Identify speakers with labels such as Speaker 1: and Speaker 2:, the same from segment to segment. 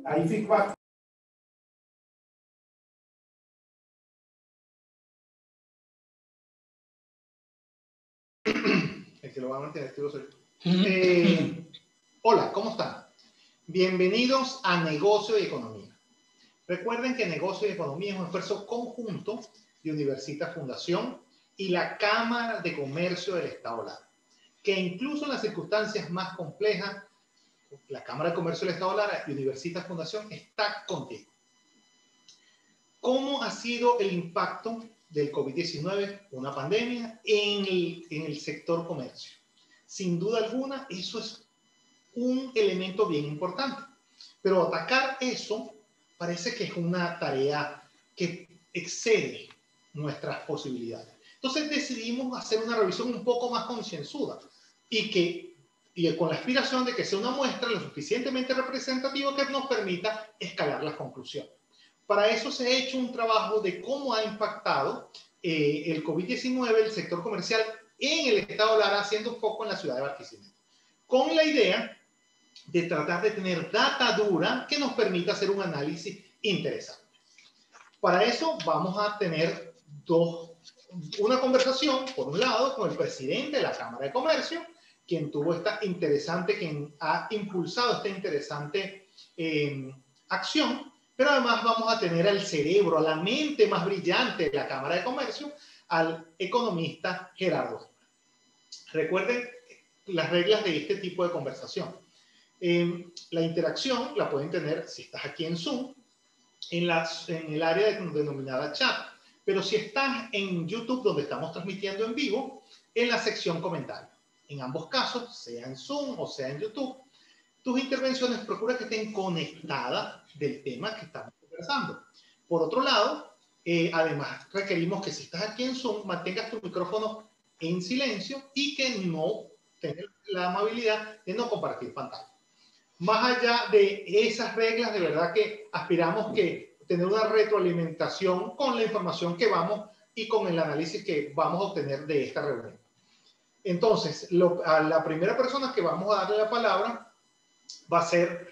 Speaker 1: Hay feedback. El que lo va a mantener activo soy yo. Hola, ¿cómo están? Bienvenidos a Negocio y Economía. Recuerden que Negocio y Economía es un esfuerzo conjunto de Universitas Fundación y la Cámara de Comercio del Estado Lara, que incluso en las circunstancias más complejas, la Cámara de Comercio del Estado Lara y Universitas Fundación está contigo. ¿Cómo ha sido el impacto del COVID-19, una pandemia, en el sector comercio? Sin duda alguna, eso es un elemento bien importante. Pero atacar eso parece que es una tarea que excede nuestras posibilidades. Entonces decidimos hacer una revisión un poco más concienzuda y con la aspiración de que sea una muestra lo suficientemente representativa que nos permita escalar las conclusiones. Para eso se ha hecho un trabajo de cómo ha impactado el COVID-19 el sector comercial en el estado Lara, haciendo foco en la ciudad de Barquisimeto, con la idea de tratar de tener data dura que nos permita hacer un análisis interesante. Para eso vamos a tener una conversación, por un lado, con el presidente de la Cámara de Comercio, quien ha impulsado esta interesante acción, pero además vamos a tener al cerebro, a la mente más brillante de la Cámara de Comercio, al economista Gerardo. Recuerden las reglas de este tipo de conversación. La interacción la pueden tener si estás aquí en Zoom, en el área denominada chat, pero si estás en YouTube, donde estamos transmitiendo en vivo, en la sección comentarios. En ambos casos, sea en Zoom o sea en YouTube, tus intervenciones procura que estén conectadas del tema que estamos conversando. Por otro lado, además requerimos que si estás aquí en Zoom, mantengas tu micrófono en silencio y que no tengas la amabilidad de no compartir pantalla. Más allá de esas reglas, de verdad que aspiramos que tener una retroalimentación con la información que vamos y con el análisis que vamos a obtener de esta reunión. Entonces, a la primera persona que vamos a darle la palabra va a ser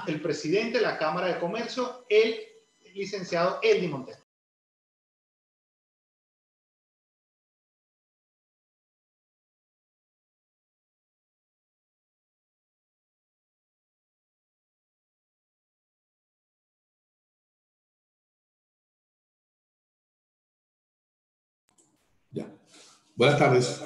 Speaker 1: el presidente de la Cámara de Comercio, el licenciado Eldi Montero.
Speaker 2: Ya. Buenas tardes.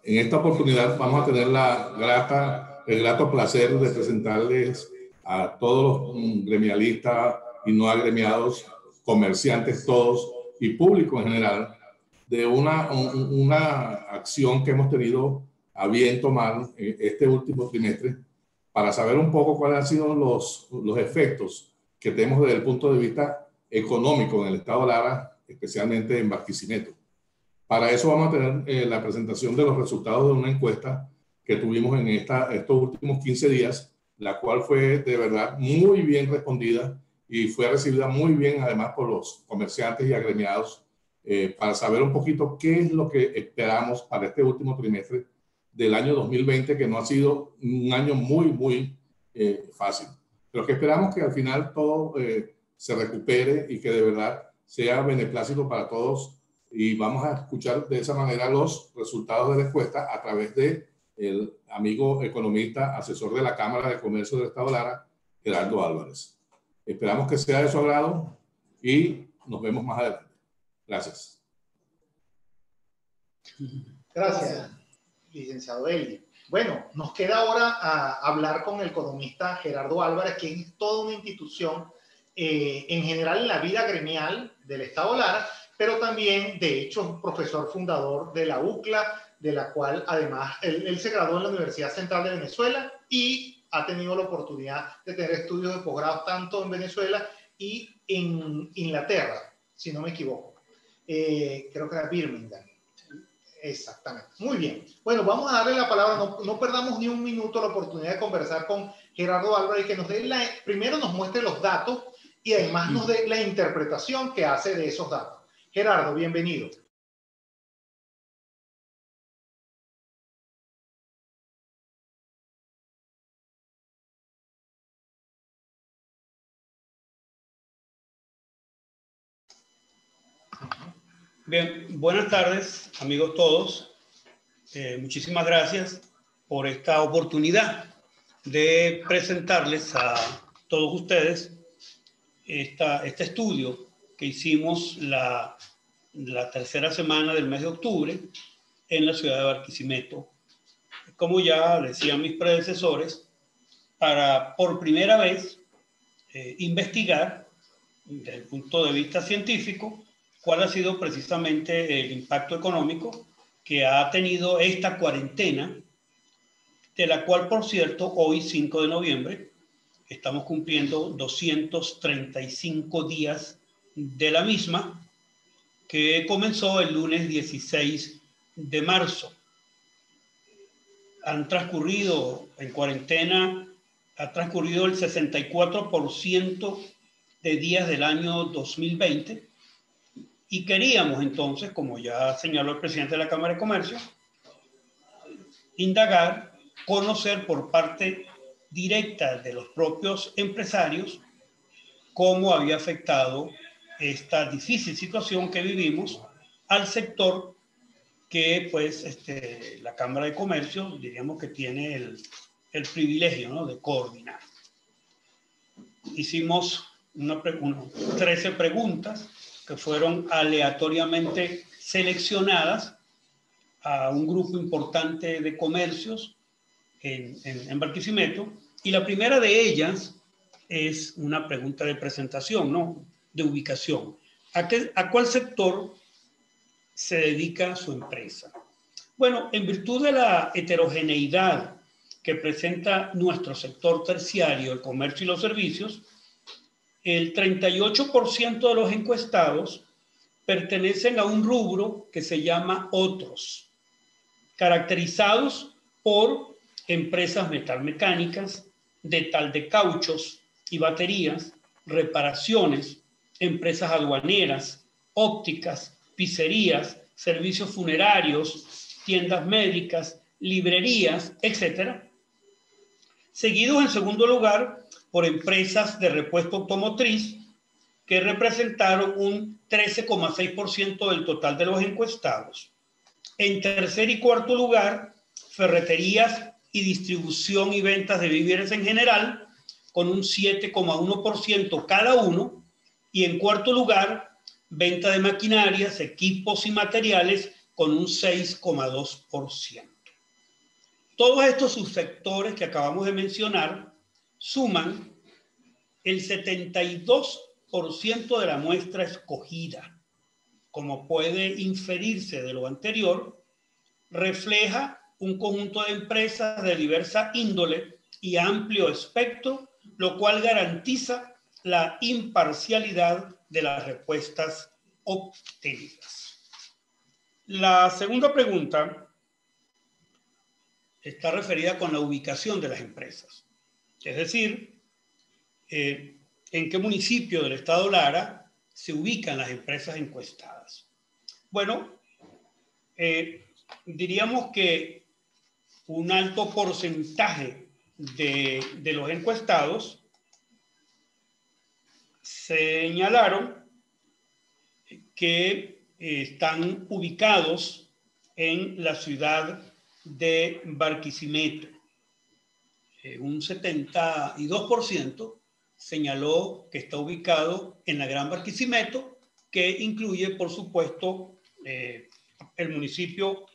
Speaker 2: En esta oportunidad vamos a tener el grato placer de presentarles a todos los gremialistas y no agremiados, comerciantes todos y público en general, de una acción que hemos tenido a bien tomar este último trimestre para saber un poco cuáles han sido los efectos que tenemos desde el punto de vista económico en el estado Lara, especialmente en Barquisimeto. Para eso vamos a tener la presentación de los resultados de una encuesta que tuvimos en estos últimos 15 días, la cual fue de verdad muy bien respondida y fue recibida muy bien además por los comerciantes y agremiados para saber un poquito qué es lo que esperamos para este último trimestre del año 2020, que no ha sido un año muy fácil. Pero que esperamos que al final todo se recupere y que de verdad sea beneplácito para todos, y vamos a escuchar de esa manera los resultados de la encuesta a través de el amigo economista, asesor de la Cámara de Comercio del Estado Lara, Gerardo Álvarez. Esperamos que sea de su agrado y nos vemos más adelante. Gracias.
Speaker 1: Gracias, licenciado Eli. Bueno, nos queda ahora hablar con el economista Gerardo Álvarez, quien es toda una institución en general en la vida gremial del Estado Lara, pero también, de hecho, es profesor fundador de la UCLA, de la cual además él se graduó en la Universidad Central de Venezuela y ha tenido la oportunidad de tener estudios de posgrado tanto en Venezuela y en Inglaterra, si no me equivoco. Creo que era Birmingham. Exactamente. Muy bien. Bueno, vamos a darle la palabra. No perdamos ni un minuto la oportunidad de conversar con Gerardo Álvarez, que primero nos muestre los datos y además nos dé la interpretación que hace de esos datos. Gerardo, bienvenido.
Speaker 3: Bien, buenas tardes, amigos todos. Muchísimas gracias por esta oportunidad de presentarles a todos ustedes este estudio que hicimos la tercera semana del mes de octubre en la ciudad de Barquisimeto. Como ya decían mis predecesores, para por primera vez investigar desde el punto de vista científico cuál ha sido precisamente el impacto económico que ha tenido esta cuarentena, de la cual, por cierto, hoy 5 de noviembre estamos cumpliendo 235 días de la misma, que comenzó el lunes 16 de marzo. Han transcurrido en cuarentena, ha transcurrido el 64% de días del año 2020, y queríamos entonces, como ya señaló el presidente de la Cámara de Comercio, indagar, conocer por parte directa de los propios empresarios cómo había afectado esta difícil situación que vivimos al sector que pues la Cámara de Comercio, diríamos que tiene el privilegio, ¿no?, de coordinar. Hicimos 13 preguntas que fueron aleatoriamente seleccionadas a un grupo importante de comercios en Barquisimeto, y la primera de ellas es una pregunta de presentación, ¿no?, de ubicación. ¿A cuál sector se dedica su empresa? Bueno, en virtud de la heterogeneidad que presenta nuestro sector terciario, el comercio y los servicios, el 38% de los encuestados pertenecen a un rubro que se llama otros, caracterizados por empresas metalmecánicas, de cauchos y baterías, reparaciones, empresas aduaneras, ópticas, pizzerías, servicios funerarios, tiendas médicas, librerías, etc. Seguidos, en segundo lugar, por empresas de repuesto automotriz, que representaron un 13,6% del total de los encuestados. En tercer y cuarto lugar, ferreterías y distribución y ventas de víveres en general, con un 7,1% cada uno. Y en cuarto lugar, venta de maquinarias, equipos y materiales, con un 6,2%. Todos estos subsectores que acabamos de mencionar suman el 72% de la muestra escogida. Como puede inferirse de lo anterior, refleja un conjunto de empresas de diversa índole y amplio espectro, lo cual garantiza la imparcialidad de las respuestas obtenidas. La segunda pregunta está referida con la ubicación de las empresas, es decir, en qué municipio del estado Lara se ubican las empresas encuestadas. Bueno, diríamos que un alto porcentaje de los encuestados señalaron que están ubicados en la ciudad de Barquisimeto. Un 72% señaló que está ubicado en la Gran Barquisimeto, que incluye, por supuesto, el municipio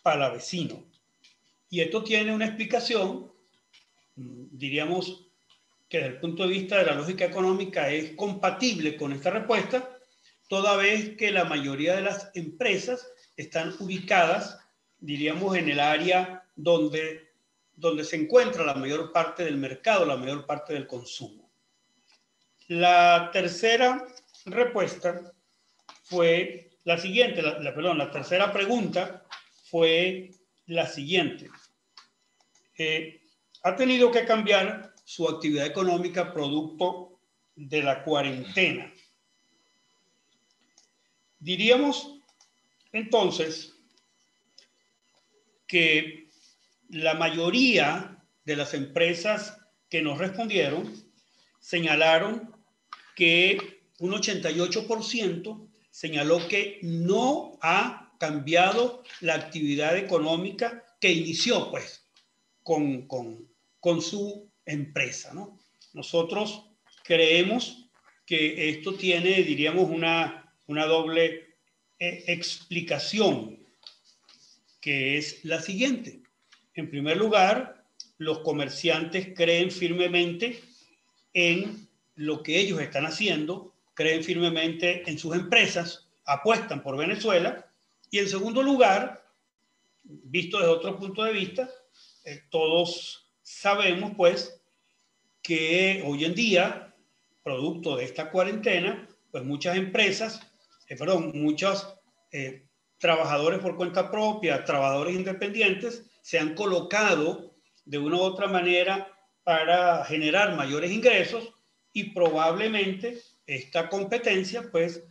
Speaker 3: palavecino. Y esto tiene una explicación, diríamos que desde el punto de vista de la lógica económica es compatible con esta respuesta, toda vez que la mayoría de las empresas están ubicadas, diríamos, en el área donde se encuentra la mayor parte del mercado, la mayor parte del consumo. La tercera respuesta fue la siguiente, la tercera pregunta fue la siguiente. ¿Ha tenido que cambiar su actividad económica producto de la cuarentena? Diríamos entonces que la mayoría de las empresas que nos respondieron señalaron que un 88% señaló que no ha cambiado la actividad económica que inició pues con su empresa, ¿no? Nosotros creemos que esto tiene, diríamos, una doble explicación, que es la siguiente. En primer lugar, los comerciantes creen firmemente en lo que ellos están haciendo, creen firmemente en sus empresas, apuestan por Venezuela. Y en segundo lugar, visto desde otro punto de vista, todos sabemos pues que hoy en día, producto de esta cuarentena, pues muchas empresas, muchos trabajadores por cuenta propia, trabajadores independientes, se han colocado de una u otra manera para generar mayores ingresos, y probablemente esta competencia pues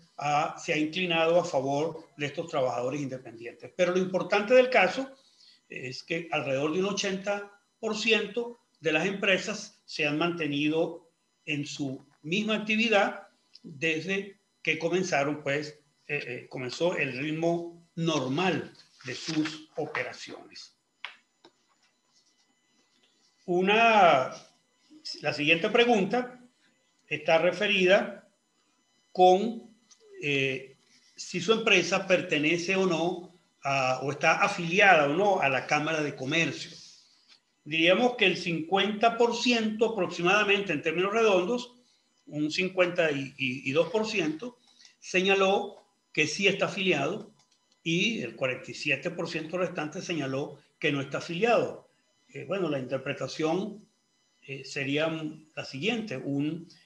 Speaker 3: se ha inclinado a favor de estos trabajadores independientes. Pero lo importante del caso es que alrededor de un 80% de las empresas se han mantenido en su misma actividad desde que comenzaron pues comenzó el ritmo normal de sus operaciones. La siguiente pregunta está referida con si su empresa pertenece o no o está afiliada o no a la Cámara de Comercio. Diríamos que el 50% aproximadamente, en términos redondos, un 52%, señaló que sí está afiliado, y el 47% restante señaló que no está afiliado. Bueno, la interpretación sería la siguiente.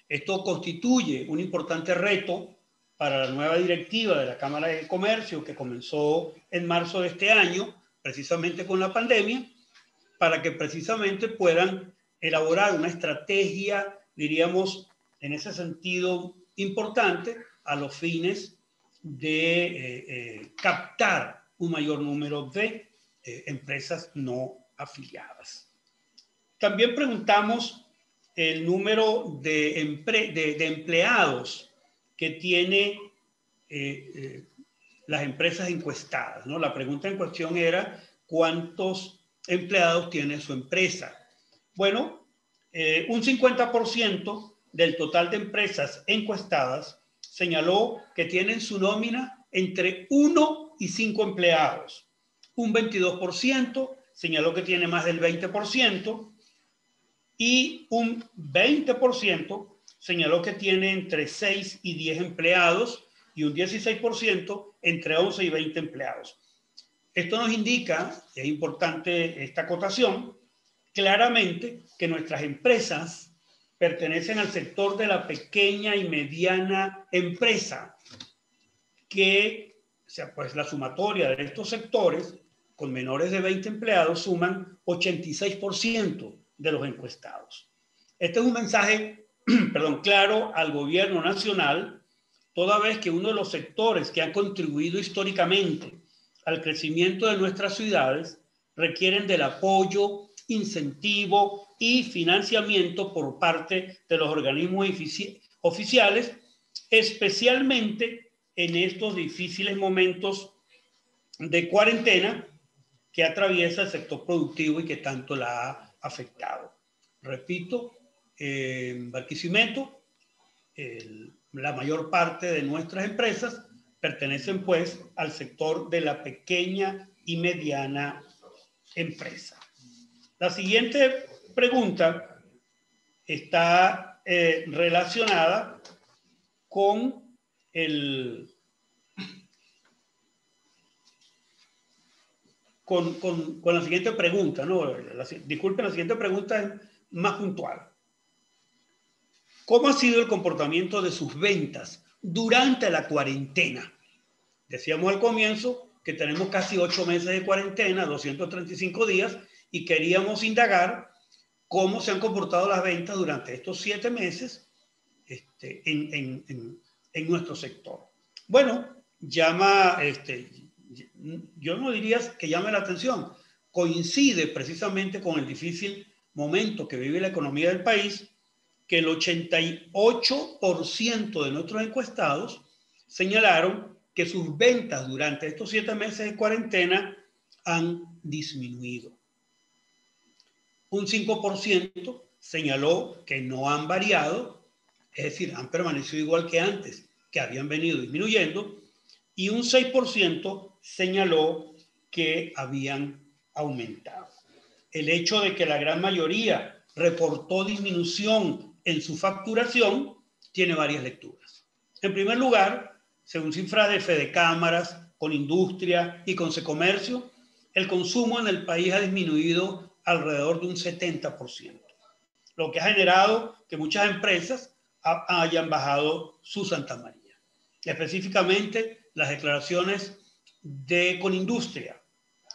Speaker 3: Esto constituye un importante reto para la nueva directiva de la Cámara de Comercio, que comenzó en marzo de este año, precisamente con la pandemia, para que precisamente puedan elaborar una estrategia, diríamos, en ese sentido importante, a los fines de captar un mayor número de empresas no afiliadas. También preguntamos el número de empleados que tiene las empresas encuestadas, ¿no? La pregunta en cuestión era ¿cuántos empleados tiene su empresa? Bueno, un 50% del total de empresas encuestadas señaló que tienen su nómina entre 1 y 5 empleados. Un 22% señaló que tiene más del 20%, y un 20% señaló que tiene entre 6 y 10 empleados, y un 16% entre 11 y 20 empleados. Esto nos indica, es importante esta acotación, claramente que nuestras empresas pertenecen al sector de la pequeña y mediana empresa, que, o sea, pues la sumatoria de estos sectores con menores de 20 empleados suman 86% de los encuestados. Este es un mensaje, claro al gobierno nacional, toda vez que uno de los sectores que han contribuido históricamente al crecimiento de nuestras ciudades requieren del apoyo, incentivo y financiamiento por parte de los organismos oficiales, especialmente en estos difíciles momentos de cuarentena que atraviesa el sector productivo y que tanto la ha afectado. Repito, en Barquisimeto, la mayor parte de nuestras empresas pertenecen pues al sector de la pequeña y mediana empresa. La siguiente pregunta está relacionada con con la siguiente pregunta, ¿no? Disculpen, la siguiente pregunta es más puntual. ¿Cómo ha sido el comportamiento de sus ventas durante la cuarentena? Decíamos al comienzo que tenemos casi 8 meses de cuarentena, 235 días, y queríamos indagar cómo se han comportado las ventas durante estos 7 meses en nuestro sector. Bueno, yo no diría que llame la atención, coincide precisamente con el difícil momento que vive la economía del país, que el 88% de nuestros encuestados señalaron que sus ventas durante estos 7 meses de cuarentena han disminuido. Un 5% señaló que no han variado, es decir, han permanecido igual que antes, que habían venido disminuyendo, y un 6% señaló que habían aumentado. El hecho de que la gran mayoría reportó disminución en su facturación tiene varias lecturas. En primer lugar, según cifras de Fedecámaras, con Industria y con Secomercio, el consumo en el país ha disminuido alrededor de un 70%, lo que ha generado que muchas empresas hayan bajado su Santa María. Específicamente, las declaraciones de Conindustria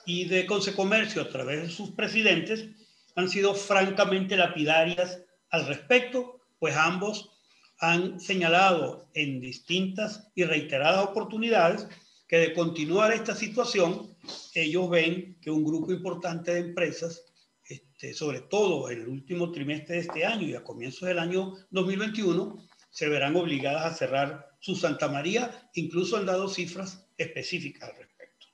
Speaker 3: y de Consecomercio a través de sus presidentes han sido francamente lapidarias al respecto, pues ambos han señalado en distintas y reiteradas oportunidades que de continuar esta situación, ellos ven que un grupo importante de empresas, sobre todo en el último trimestre de este año y a comienzos del año 2021, se verán obligadas a cerrar su Santa María, incluso han dado cifras específicas al respecto.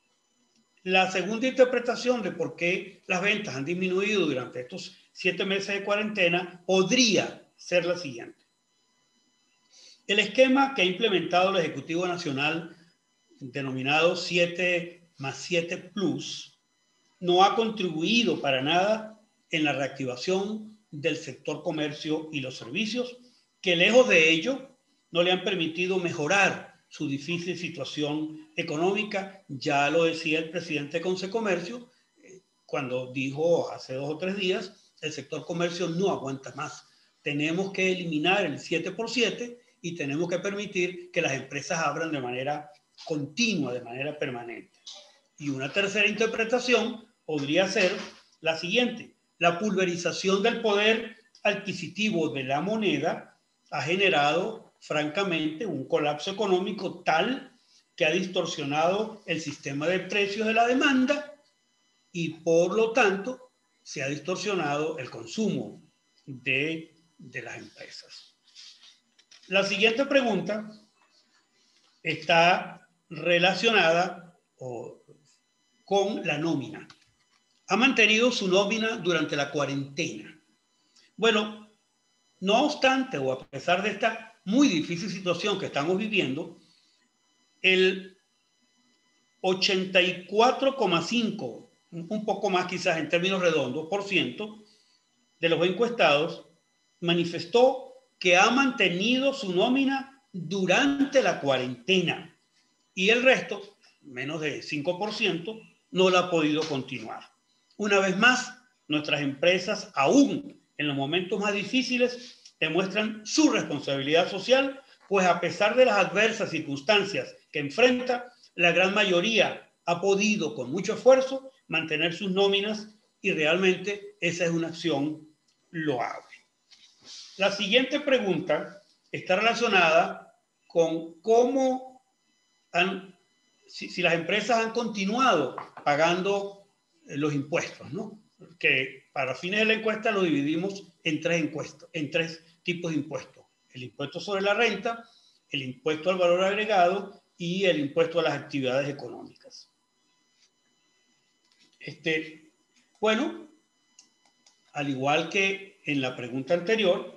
Speaker 3: La segunda interpretación de por qué las ventas han disminuido durante estos 7 meses de cuarentena podría ser la siguiente. El esquema que ha implementado el Ejecutivo Nacional, denominado 7+7 Plus, no ha contribuido para nada en la reactivación del sector comercio y los servicios, que lejos de ello no le han permitido mejorar su difícil situación económica. Ya lo decía el presidente de Consecomercio cuando dijo hace 2 o 3 días, el sector comercio no aguanta más. Tenemos que eliminar el 7x7 y tenemos que permitir que las empresas abran de manera continua, de manera permanente. Y una tercera interpretación podría ser la siguiente: la pulverización del poder adquisitivo de la moneda ha generado, francamente, un colapso económico tal que ha distorsionado el sistema de precios de la demanda y, por lo tanto, se ha distorsionado el consumo de las empresas. La siguiente pregunta está relacionada con la nómina. ¿Ha mantenido su nómina durante la cuarentena? Bueno, no obstante, o a pesar de esta muy difícil situación que estamos viviendo, el 84,5%, un poco más quizás en términos redondos, % de los encuestados manifestó que ha mantenido su nómina durante la cuarentena, y el resto, menos de 5%, no la ha podido continuar. Una vez más, nuestras empresas, aún en los momentos más difíciles, demuestran su responsabilidad social, pues a pesar de las adversas circunstancias que enfrenta, la gran mayoría ha podido con mucho esfuerzo mantener sus nóminas, y realmente esa es una acción loable. La siguiente pregunta está relacionada con cómo si las empresas han continuado pagando los impuestos, ¿no? Que para fines de la encuesta lo dividimos en 3 tipos de impuestos: el impuesto sobre la renta, el impuesto al valor agregado y el impuesto a las actividades económicas. Bueno, al igual que en la pregunta anterior,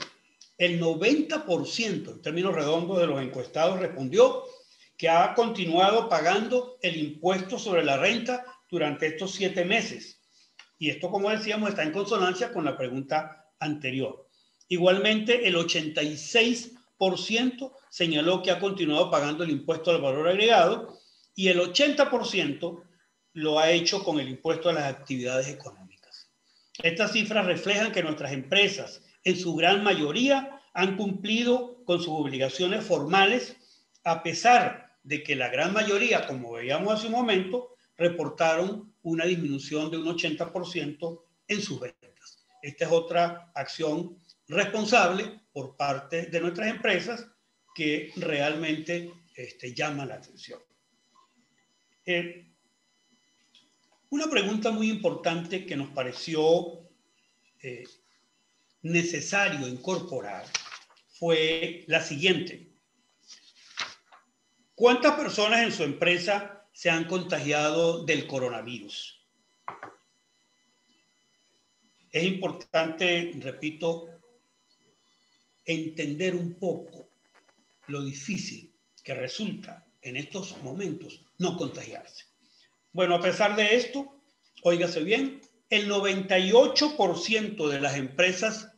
Speaker 3: el 90% en términos redondos de los encuestados respondió que ha continuado pagando el impuesto sobre la renta durante estos 7 meses. Y esto, como decíamos, está en consonancia con la pregunta anterior. Igualmente, el 86% señaló que ha continuado pagando el impuesto al valor agregado, y el 80% lo ha hecho con el impuesto a las actividades económicas. Estas cifras reflejan que nuestras empresas, en su gran mayoría, han cumplido con sus obligaciones formales, a pesar de que la gran mayoría, como veíamos hace un momento, reportaron una disminución de un 80% en sus ventas. Esta es otra acción responsable por parte de nuestras empresas que realmente llama la atención. Una pregunta muy importante que nos pareció necesario incorporar fue la siguiente: ¿Cuántas personas en su empresa se han contagiado del coronavirus? Es importante, repito, entender un poco lo difícil que resulta en estos momentos no contagiarse. Bueno, a pesar de esto, óigase bien, el 98% de las empresas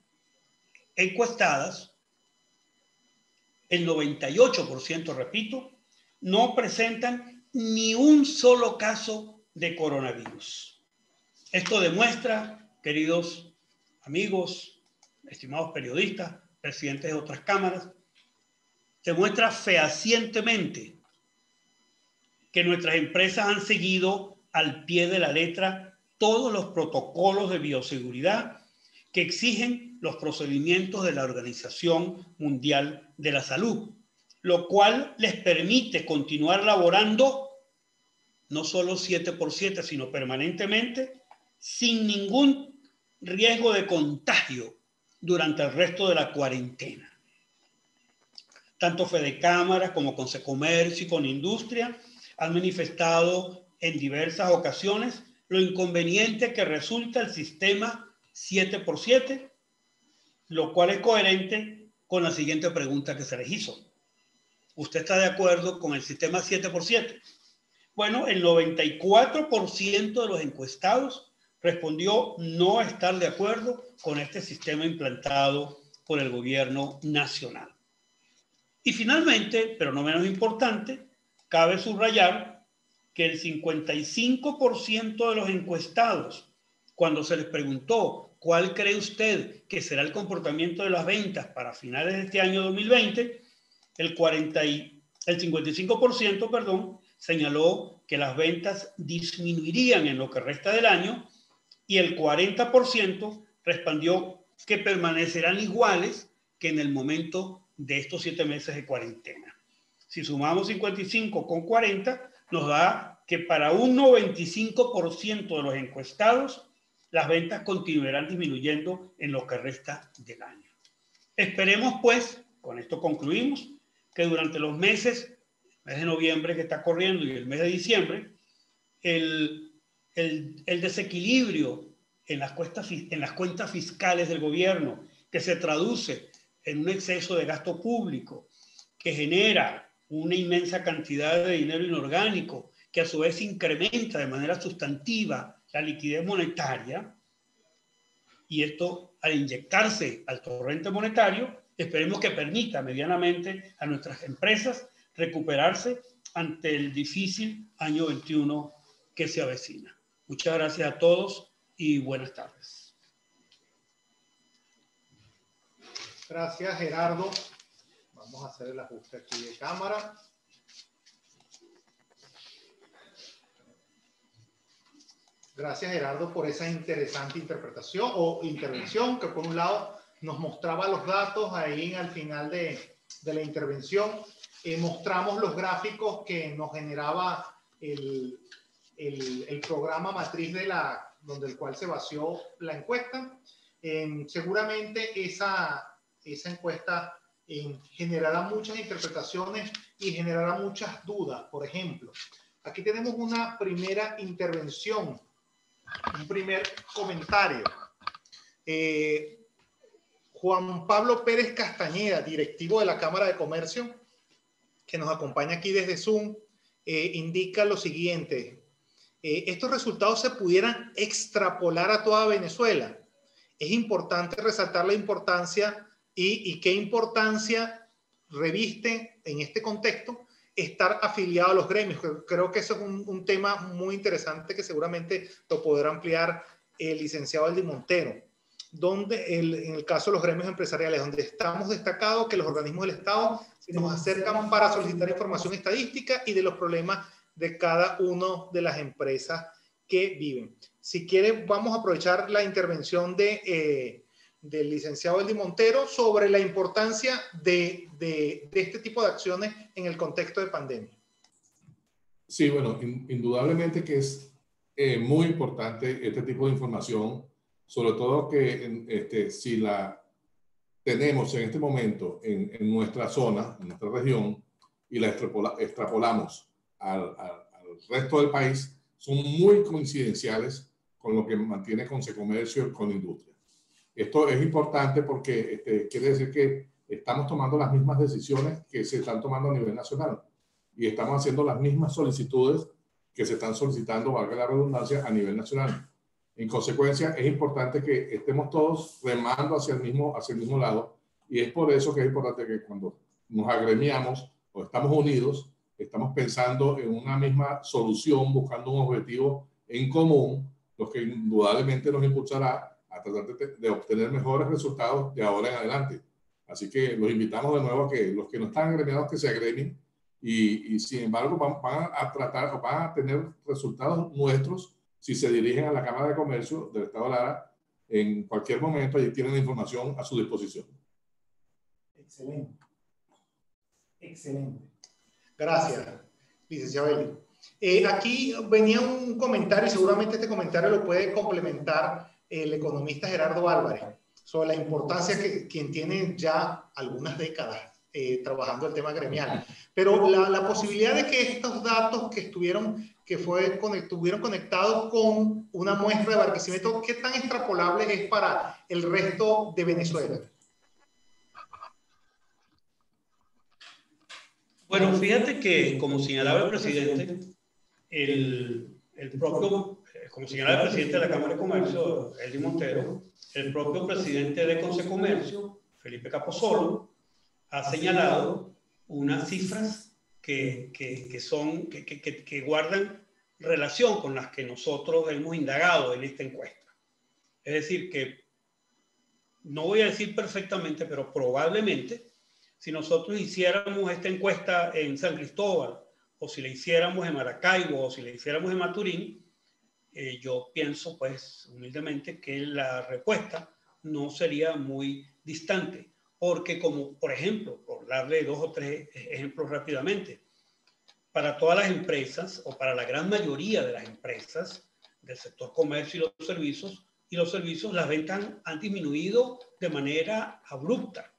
Speaker 3: encuestadas, el 98%, repito, no presentan ni un solo caso de coronavirus. Esto demuestra, queridos amigos, estimados periodistas, presidentes de otras cámaras, demuestra fehacientemente que nuestras empresas han seguido al pie de la letra todos los protocolos de bioseguridad que exigen los procedimientos de la Organización Mundial de la Salud, lo cual les permite continuar laborando no solo 7x7, sino permanentemente, sin ningún riesgo de contagio durante el resto de la cuarentena. Tanto Fedecámaras como Consecomercio y Conindustria han manifestado en diversas ocasiones lo inconveniente que resulta el sistema 7x7, lo cual es coherente con la siguiente pregunta que se les hizo. ¿Usted está de acuerdo con el sistema 7x7? Bueno, el 94% de los encuestados respondió no estar de acuerdo con este sistema implantado por el gobierno nacional. Y finalmente, pero no menos importante, cabe subrayar que el 55% de los encuestados, cuando se les preguntó cuál cree usted que será el comportamiento de las ventas para finales de este año 2020, el 55%, señaló que las ventas disminuirían en lo que resta del año y el 40% respondió que permanecerán iguales que en el momento de estos 7 meses de cuarentena. Si sumamos 55 con 40, nos da que para un 95% de los encuestados, las ventas continuarán disminuyendo en lo que resta del año. Esperemos, pues, con esto concluimos, que durante los meses, el mes de noviembre que está corriendo y el mes de diciembre, el desequilibrio en las cuentas fiscales del gobierno, que se traduce en un exceso de gasto público, que genera una inmensa cantidad de dinero inorgánico, que a su vez incrementa de manera sustantiva la liquidez monetaria, y esto al inyectarse al torrente monetario, esperemos que permita medianamente a nuestras empresas recuperarse ante el difícil año 21 que se avecina. Muchas gracias a todos y buenas tardes.
Speaker 1: Gracias, Gerardo. Vamos a hacer el ajuste aquí de cámara. Gracias, Gerardo, por esa interesante interpretación o intervención que por un lado nos mostraba los datos ahí al final de la intervención. Mostramos los gráficos que nos generaba el programa matriz donde el cual se vació la encuesta. Seguramente esa encuesta generará muchas interpretaciones y generará muchas dudas. Por ejemplo, aquí tenemos una primera intervención, un primer comentario. Juan Pablo Pérez Castañeda, directivo de la Cámara de Comercio, que nos acompaña aquí desde Zoom, indica lo siguiente. Estos resultados se pudieran extrapolar a toda Venezuela. Es importante resaltar la importancia y qué importancia reviste en este contexto estar afiliado a los gremios. Creo que eso es un tema muy interesante que seguramente lo podrá ampliar el licenciado Eldi Montero, donde en el caso de los gremios empresariales, donde estamos destacados que los organismos del Estado se nos acercan para solicitar información estadística y de los problemas de cada una de las empresas que viven. Si quiere, vamos a aprovechar la intervención del licenciado Eldi Montero sobre la importancia de este tipo de acciones en el contexto de pandemia.
Speaker 2: Sí, bueno, indudablemente que es muy importante este tipo de información, sobre todo que si la tenemos en este momento en nuestra zona, en nuestra región, y la extrapolamos al resto del país, son muy coincidenciales con lo que mantiene Consecomercio con Industria. Esto es importante porque quiere decir que estamos tomando las mismas decisiones que se están tomando a nivel nacional y estamos haciendo las mismas solicitudes que se están solicitando, valga la redundancia, a nivel nacional. En consecuencia, es importante que estemos todos remando hacia el mismo lado, y es por eso que es importante que cuando nos agremiamos o estamos unidos, estamos pensando en una misma solución, buscando un objetivo en común, lo que indudablemente nos impulsará a tratar de obtener mejores resultados de ahora en adelante. Así que los invitamos de nuevo a que los que no están agremiados que se agremien y sin embargo van a tener resultados nuestros si se dirigen a la Cámara de Comercio del Estado Lara en cualquier momento. Allí tienen la información a su disposición.
Speaker 1: Excelente. Excelente. Gracias, licenciado Eli. Aquí venía un comentario, y seguramente este comentario lo puede complementar el economista Gerardo Álvarez, sobre la importancia que quien tiene ya algunas décadas trabajando el tema gremial. Pero la posibilidad de que estos datos que estuvieron conectados con una muestra de Barquisimeto, ¿qué tan extrapolable es para el resto de Venezuela?
Speaker 3: Bueno, fíjate que, como señalaba el presidente, como señalaba el presidente de la Cámara de Comercio, Eldy Montero, el propio presidente de Consecomercio, Felipe Capozolo, ha señalado unas cifras que guardan relación con las que nosotros hemos indagado en esta encuesta. Es decir, que no voy a decir perfectamente, pero probablemente, si nosotros hiciéramos esta encuesta en San Cristóbal, o si la hiciéramos en Maracaibo, o si la hiciéramos en Maturín, yo pienso, pues, humildemente, que la respuesta no sería muy distante. Porque, como, por ejemplo, por darle 2 o 3 ejemplos rápidamente, para todas las empresas, o para la gran mayoría de las empresas del sector comercio y los servicios, las ventas han disminuido de manera abrupta.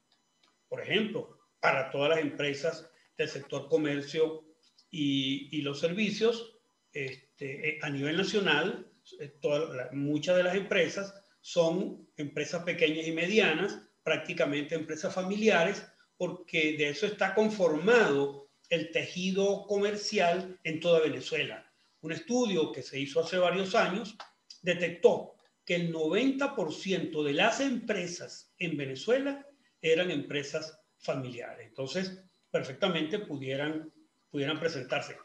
Speaker 3: Por ejemplo, para todas las empresas del sector comercio y los servicios, a nivel nacional, muchas de las empresas son empresas pequeñas y medianas, prácticamente empresas familiares, porque de eso está conformado el tejido comercial en toda Venezuela. Un estudio que se hizo hace varios años detectó que el 90% de las empresas en Venezuela eran empresas familiares. Entonces, perfectamente pudieran presentarse.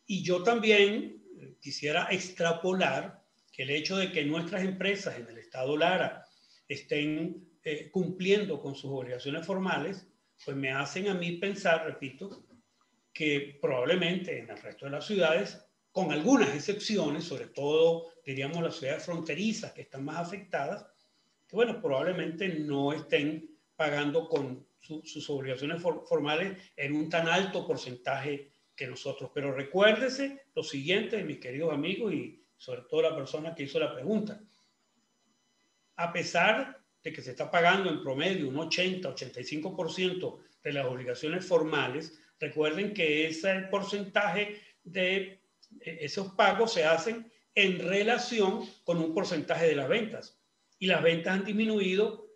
Speaker 3: Y yo también quisiera extrapolar que el hecho de que nuestras empresas en el estado Lara estén cumpliendo con sus obligaciones formales, pues me hacen a mí pensar, repito, que probablemente en el resto de las ciudades, con algunas excepciones, sobre todo, diríamos, las ciudades fronterizas que están más afectadas, que bueno, probablemente no estén pagando con sus obligaciones formales en un tan alto porcentaje que nosotros. Pero recuérdese lo siguiente, mis queridos amigos, y sobre todo la persona que hizo la pregunta. A pesar de que se está pagando en promedio un 80-85% de las obligaciones formales, recuerden que ese porcentaje de esos pagos se hacen en relación con un porcentaje de las ventas. Y las ventas han disminuido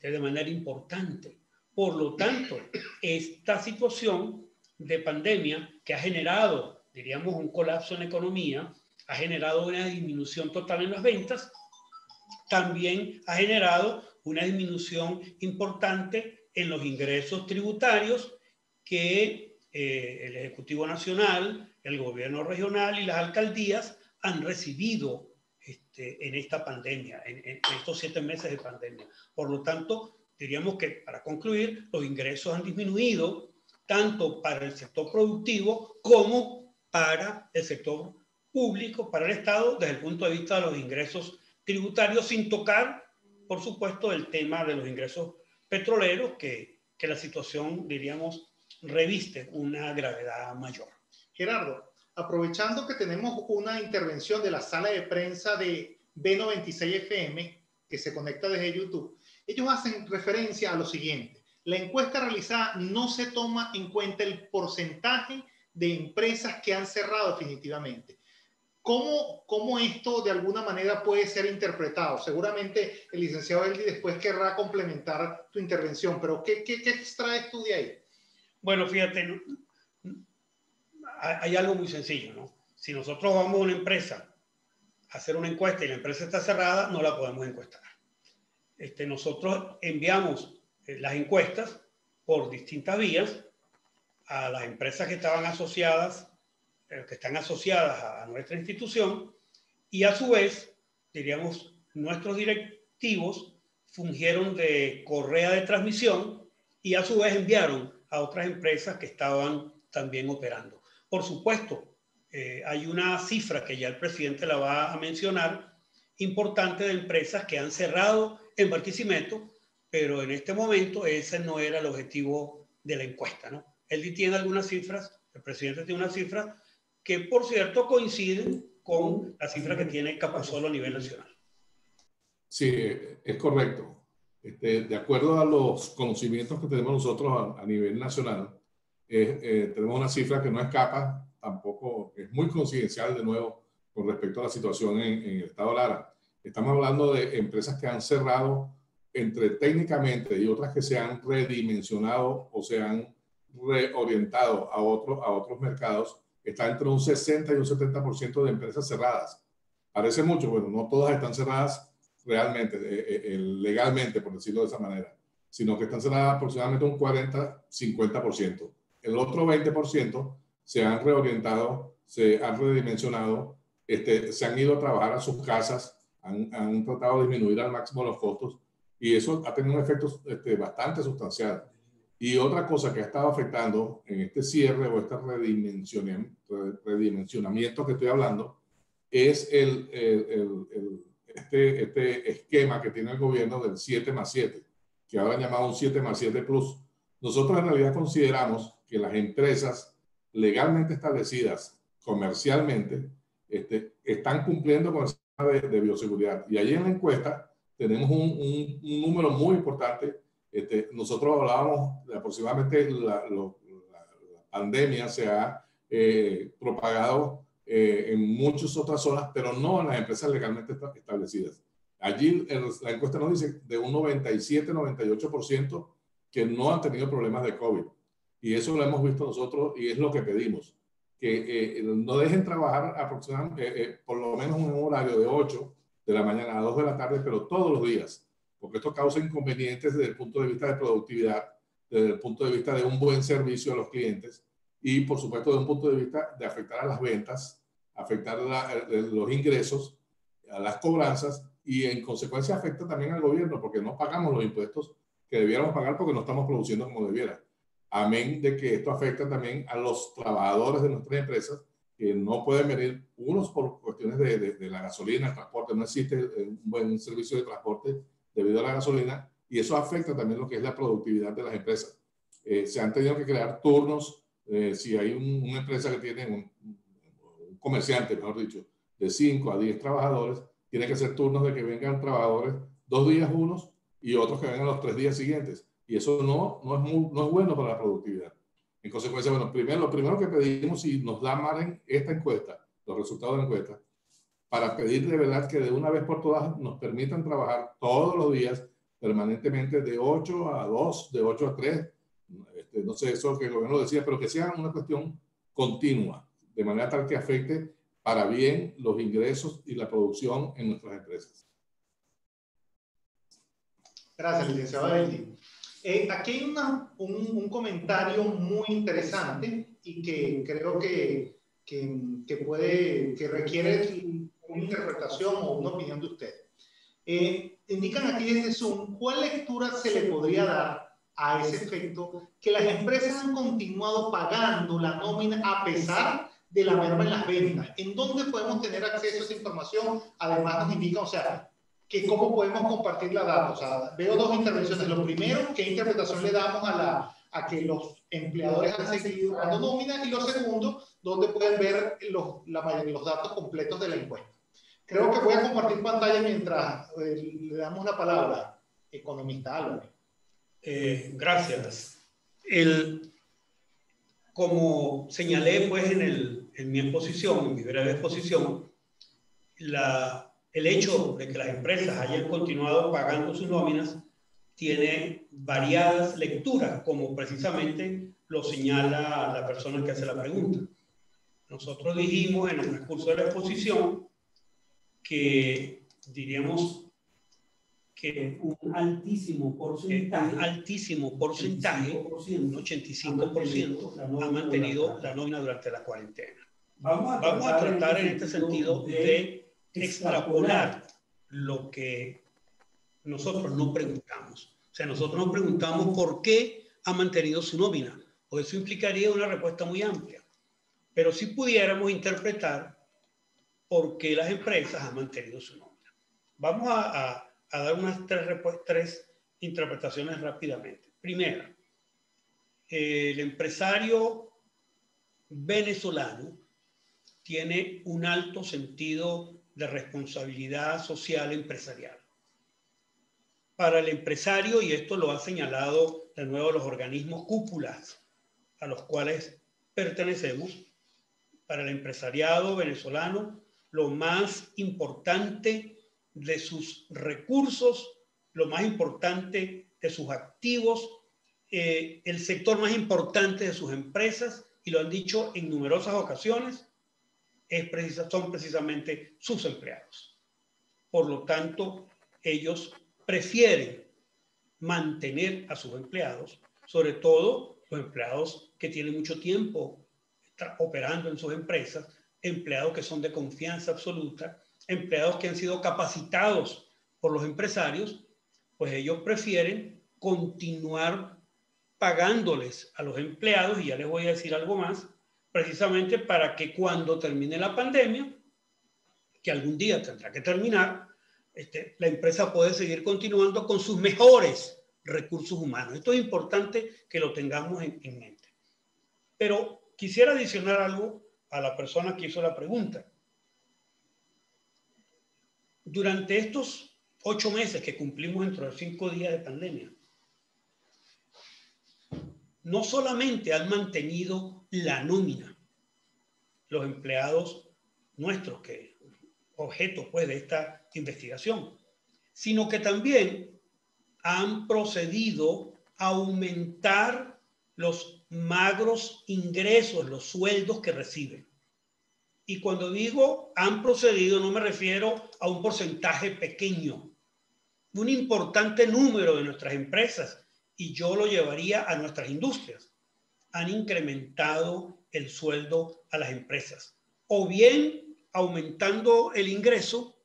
Speaker 3: de manera importante. Por lo tanto, esta situación de pandemia que ha generado, diríamos, un colapso en la economía, ha generado una disminución total en las ventas, también ha generado una disminución importante en los ingresos tributarios que el Ejecutivo Nacional, el Gobierno Regional y las alcaldías han recibido en esta pandemia, en estos 7 meses de pandemia. Por lo tanto, diríamos que, para concluir, los ingresos han disminuido tanto para el sector productivo como para el sector público, para el Estado, desde el punto de vista de los ingresos tributarios, sin tocar, por supuesto, el tema de los ingresos petroleros, que la situación, diríamos, reviste una gravedad mayor.
Speaker 1: Gerardo, aprovechando que tenemos una intervención de la sala de prensa de B96 FM, que se conecta desde YouTube, ellos hacen referencia a lo siguiente. La encuesta realizada no se toma en cuenta el porcentaje de empresas que han cerrado definitivamente. ¿Cómo esto de alguna manera puede ser interpretado? Seguramente el licenciado Eldi después querrá complementar tu intervención, pero ¿qué extraes tú de ahí?
Speaker 3: Bueno, fíjate, hay algo muy sencillo, ¿no? Si nosotros vamos a una empresa a hacer una encuesta y la empresa está cerrada, no la podemos encuestar. Nosotros enviamos las encuestas por distintas vías a las empresas que estaban asociadas, que están asociadas a nuestra institución, y a su vez, diríamos, nuestros directivos fungieron de correa de transmisión y a su vez enviaron a otras empresas que estaban también operando. Por supuesto, hay una cifra que ya el presidente la va a mencionar, importante, de empresas que han cerrado en Barquisimeto, pero en este momento ese no era el objetivo de la encuesta, ¿no? Él tiene algunas cifras, el presidente tiene unas cifras que, por cierto, coinciden con la cifra que tiene Capusolo a nivel nacional.
Speaker 2: Sí, es correcto. De acuerdo a los conocimientos que tenemos nosotros a nivel nacional, tenemos una cifra que no escapa, tampoco es muy coincidencial de nuevo con respecto a la situación en el estado Lara. Estamos hablando de empresas que han cerrado entre técnicamente y otras que se han redimensionado o se han reorientado a otros mercados. Está entre un 60 y un 70% de empresas cerradas. Parece mucho, bueno, no todas están cerradas realmente, legalmente, por decirlo de esa manera, sino que están cerradas aproximadamente un 40-50%. El otro 20% se han reorientado, se han redimensionado, se han ido a trabajar a sus casas, han tratado de disminuir al máximo los costos, y eso ha tenido un efecto bastante sustancial. Y otra cosa que ha estado afectando en este cierre o este redimensionamiento que estoy hablando es este esquema que tiene el gobierno del 7+7, que ahora han llamado un 7+7 Plus. Nosotros en realidad consideramos que las empresas legalmente establecidas comercialmente están cumpliendo con el sistema de bioseguridad. Y allí en la encuesta tenemos un número muy importante. Nosotros hablábamos de aproximadamente la pandemia se ha propagado en muchas otras zonas, pero no en las empresas legalmente establecidas. Allí la encuesta nos dice de un 97-98% que no han tenido problemas de COVID. Y eso lo hemos visto nosotros y es lo que pedimos. Que no dejen trabajar aproximadamente, por lo menos en un horario de 8 de la mañana a 2 de la tarde, pero todos los días, porque esto causa inconvenientes desde el punto de vista de productividad, desde el punto de vista de un buen servicio a los clientes y, por supuesto, desde un punto de vista de afectar a las ventas, afectar los ingresos, a las cobranzas y, en consecuencia, afecta también al gobierno porque no pagamos los impuestos que debiéramos pagar porque no estamos produciendo como debiera. Amén de que esto afecta también a los trabajadores de nuestras empresas que no pueden venir, unos por cuestiones de la gasolina, el transporte, no existe un buen servicio de transporte debido a la gasolina, y eso afecta también lo que es la productividad de las empresas. Se han tenido que crear turnos, si hay una empresa que tiene un comerciante, mejor dicho, de 5 a 10 trabajadores, tiene que hacer turnos de que vengan trabajadores 2 días unos y otros que vengan los 3 días siguientes. Y eso no es bueno para la productividad. En consecuencia, bueno, lo primero que pedimos, si nos da margen esta encuesta, los resultados de la encuesta, para pedir de verdad que de una vez por todas nos permitan trabajar todos los días, permanentemente, de 8 a 2, de 8 a 3, no sé, eso que el gobierno decía, pero que sea una cuestión continua, de manera tal que afecte para bien los ingresos y la producción en nuestras empresas.
Speaker 1: Gracias, licenciado Eldi. Aquí hay un comentario muy interesante y que creo que requiere una interpretación o una opinión de usted. Indican aquí desde Zoom cuál lectura se le podría dar a ese efecto que las empresas han continuado pagando la nómina a pesar de la merma en las ventas. ¿En dónde podemos tener acceso a esa información? Además nos indica, o sea, que cómo podemos compartir la data. O sea, veo dos intervenciones. Lo primero, ¿qué interpretación le damos a que los empleadores han seguido pagando nómina? Y lo segundo, ¿dónde pueden ver los datos completos de la encuesta? Creo que voy a compartir pantalla mientras le damos la palabra, economista Álvarez.
Speaker 3: Gracias. Como señalé pues en mi exposición, en mi breve exposición, el hecho de que las empresas hayan continuado pagando sus nóminas tiene variadas lecturas, como precisamente lo señala la persona que hace la pregunta. Nosotros dijimos en el transcurso de la exposición que diríamos que un altísimo porcentaje, un 85%, ha mantenido la nómina durante la cuarentena. Vamos a tratar en este sentido de extrapolar lo que nosotros no preguntamos. O sea, nosotros nos preguntamos por qué ha mantenido su nómina, o eso implicaría una respuesta muy amplia. Pero si pudiéramos interpretar por qué las empresas han mantenido su nómina. Vamos a dar unas tres interpretaciones rápidamente. Primera, el empresario venezolano tiene un alto sentido de responsabilidad social empresarial. Para el empresario, y esto lo ha señalado de nuevo los organismos cúpulas a los cuales pertenecemos, para el empresariado venezolano, lo más importante de sus recursos, lo más importante de sus activos, el sector más importante de sus empresas, y lo han dicho en numerosas ocasiones, son precisamente sus empleados. Por lo tanto, ellos prefieren mantener a sus empleados, sobre todo los empleados que tienen mucho tiempo operando en sus empresas, empleados que son de confianza absoluta, empleados que han sido capacitados por los empresarios, pues ellos prefieren continuar pagándoles a los empleados, y ya les voy a decir algo más, precisamente para que cuando termine la pandemia, que algún día tendrá que terminar, la empresa puede seguir continuando con sus mejores recursos humanos. Esto es importante que lo tengamos en mente. Pero quisiera adicionar algo a la persona que hizo la pregunta. Durante estos 8 meses que cumplimos dentro de 5 días de pandemia, no solamente han mantenido la nómina los empleados nuestros, que objeto pues de esta investigación, sino que también han procedido a aumentar los magros ingresos, los sueldos que reciben. Y cuando digo han procedido, no me refiero a un porcentaje pequeño. Un importante número de nuestras empresas, y yo lo llevaría a nuestras industrias, han incrementado el sueldo a las empresas. O bien aumentando el ingreso,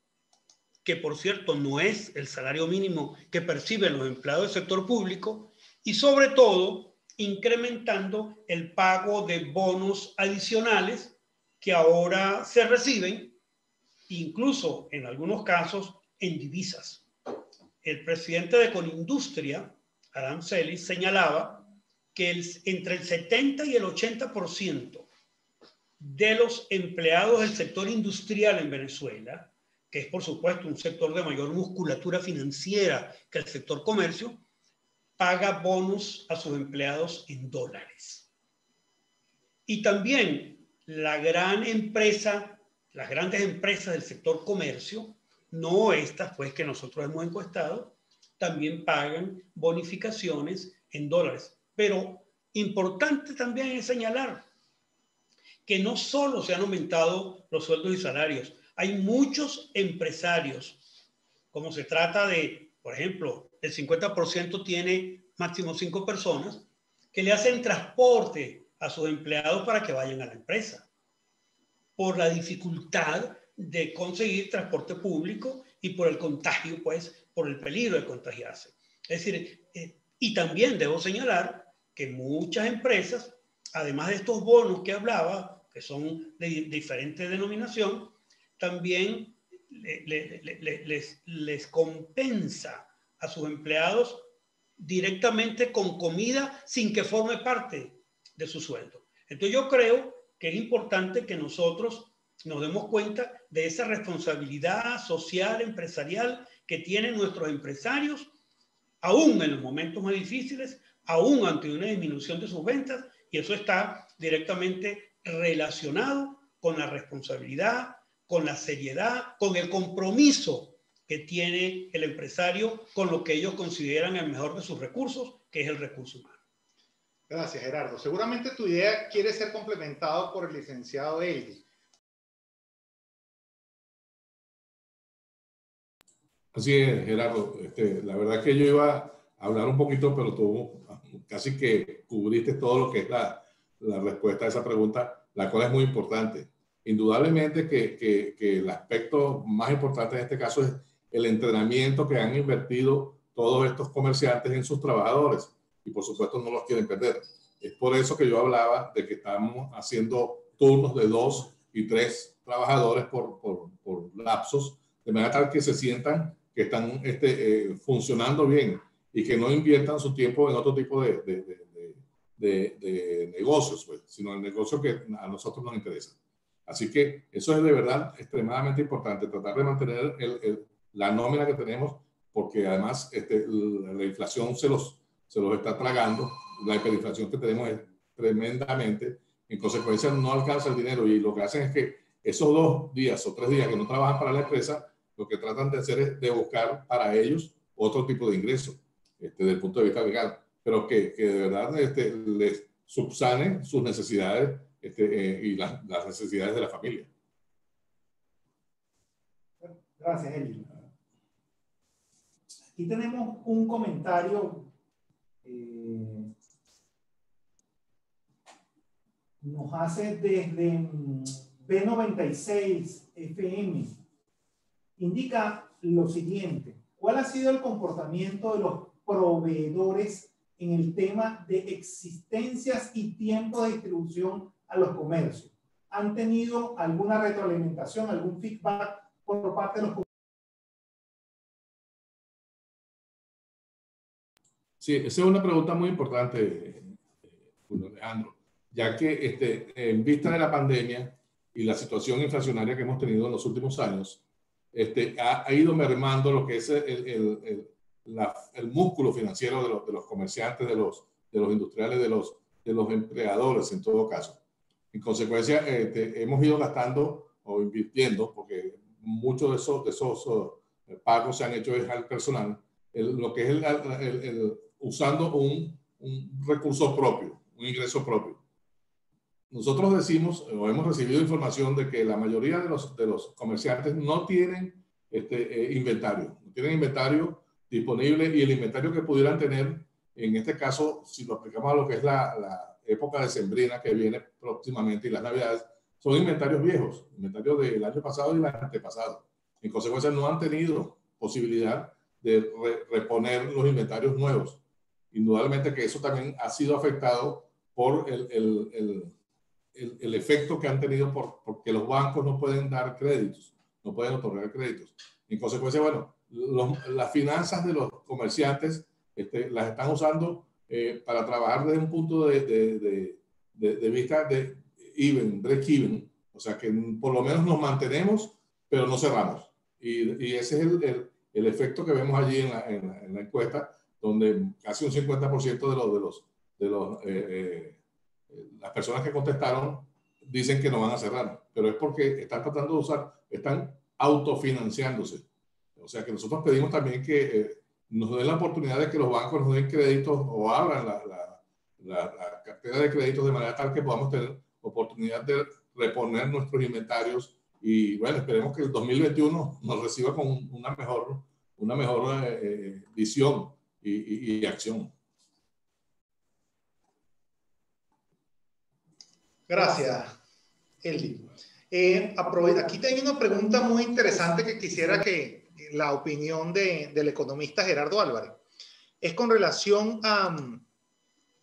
Speaker 3: que por cierto no es el salario mínimo que perciben los empleados del sector público, y sobre todo incrementando el pago de bonos adicionales que ahora se reciben, incluso en algunos casos en divisas. El presidente de Conindustria, Adam Celis, señalaba que entre el 70 y el 80% de los empleados del sector industrial en Venezuela, que es por supuesto un sector de mayor musculatura financiera que el sector comercio, paga bonos a sus empleados en dólares. Y también las grandes empresas del sector comercio, no estas pues que nosotros hemos encuestado, también pagan bonificaciones en dólares. Pero importante también es señalar que no solo se han aumentado los sueldos y salarios, hay muchos empresarios, como se trata de, por ejemplo, el 50% tiene máximo 5 personas, que le hacen transporte a sus empleados para que vayan a la empresa, por la dificultad de conseguir transporte público y por el contagio, pues, por el peligro de contagiarse. Es decir, y también debo señalar que muchas empresas, además de estos bonos que hablaba, que son de diferente denominación, también les compensa a sus empleados directamente con comida sin que forme parte de su sueldo. Entonces yo creo que es importante que nosotros nos demos cuenta de esa responsabilidad social, empresarial que tienen nuestros empresarios aún en los momentos más difíciles, aún ante una disminución de sus ventas, y eso está directamente relacionado con la responsabilidad, con la seriedad, con el compromiso que tiene el empresario con lo que ellos consideran el mejor de sus recursos, que es el recurso humano.
Speaker 1: Gracias, Gerardo. Seguramente tu idea quiere ser complementado por el licenciado Eldi.
Speaker 2: Así es, Gerardo. La verdad que yo iba a hablar un poquito, pero tú casi que cubriste todo lo que es la respuesta a esa pregunta, la cual es muy importante. Indudablemente que el aspecto más importante en este caso es el entrenamiento que han invertido todos estos comerciantes en sus trabajadores y por supuesto no los quieren perder. Es por eso que yo hablaba de que estamos haciendo turnos de 2 y 3 trabajadores por lapsos, de manera tal que se sientan que están funcionando bien y que no inviertan su tiempo en otro tipo de negocios, pues, sino en el negocio que a nosotros nos interesa. Así que eso es de verdad extremadamente importante, tratar de mantener la nómina que tenemos, porque además la inflación se los está tragando, la hiperinflación que tenemos es tremendamente, en consecuencia no alcanza el dinero y lo que hacen es que esos 2 días o 3 días que no trabajan para la empresa, lo que tratan de hacer es de buscar para ellos otro tipo de ingreso desde el punto de vista legal, pero que de verdad les subsanen sus necesidades y las necesidades de la familia.
Speaker 1: Gracias, Eli. Aquí tenemos un comentario. Nos hace desde B96 FM. Indica lo siguiente: ¿cuál ha sido el comportamiento de los proveedores en el tema de existencias y tiempo de distribución a los comercios? ¿Han tenido alguna retroalimentación, algún feedback por parte de los comercios?
Speaker 2: Sí, esa es una pregunta muy importante, Julio Alejandro, ya que en vista de la pandemia y la situación inflacionaria que hemos tenido en los últimos años, ha ido mermando lo que es el músculo financiero de los comerciantes, de los industriales, de los empleadores en todo caso. En consecuencia, hemos ido gastando o invirtiendo, porque muchos de esos pagos se han hecho al personal, lo que es usando un recurso propio, un ingreso propio. Nosotros decimos, o hemos recibido información de que la mayoría de los comerciantes no tienen inventario, no tienen inventario disponible, y el inventario que pudieran tener, en este caso, si lo aplicamos a lo que es la época decembrina que viene próximamente y las navidades, son inventarios viejos, inventarios del año pasado y el antepasado. En consecuencia, no han tenido posibilidad de reponer los inventarios nuevos. Indudablemente que eso también ha sido afectado por el efecto que han tenido porque los bancos no pueden dar créditos, no pueden otorgar créditos. En consecuencia, bueno, las finanzas de los comerciantes las están usando para trabajar desde un punto de vista de break-even, o sea que por lo menos nos mantenemos, pero no cerramos. Y ese es el efecto que vemos allí en la encuesta, donde casi un 50% las personas que contestaron dicen que no van a cerrar, pero es porque están tratando de están autofinanciándose. O sea que nosotros pedimos también que nos den la oportunidad de que los bancos nos den créditos o abran la cartera de créditos de manera tal que podamos tener oportunidad de reponer nuestros inventarios, y bueno, esperemos que el 2021 nos reciba con una mejor visión y acción.
Speaker 1: Gracias, Eldi. Aquí tengo una pregunta muy interesante que quisiera que la opinión del economista Gerardo Álvarez. Es con relación a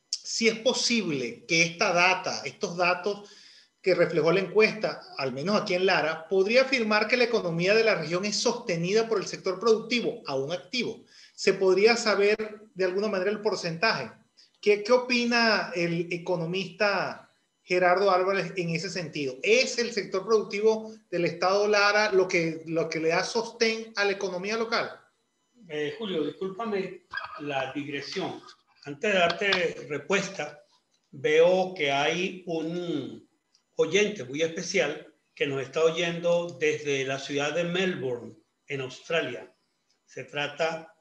Speaker 1: si es posible que estos datos que reflejó la encuesta, al menos aquí en Lara, podría afirmar que la economía de la región es sostenida por el sector productivo, aún activo. ¿Se podría saber de alguna manera el porcentaje? ¿Qué opina el economista Gerardo Álvarez en ese sentido? ¿Es el sector productivo del estado Lara lo que le da sostén a la economía local?
Speaker 3: Julio, discúlpame la digresión. Antes de darte respuesta, veo que hay un oyente muy especial que nos está oyendo desde la ciudad de Melbourne, en Australia. Se trata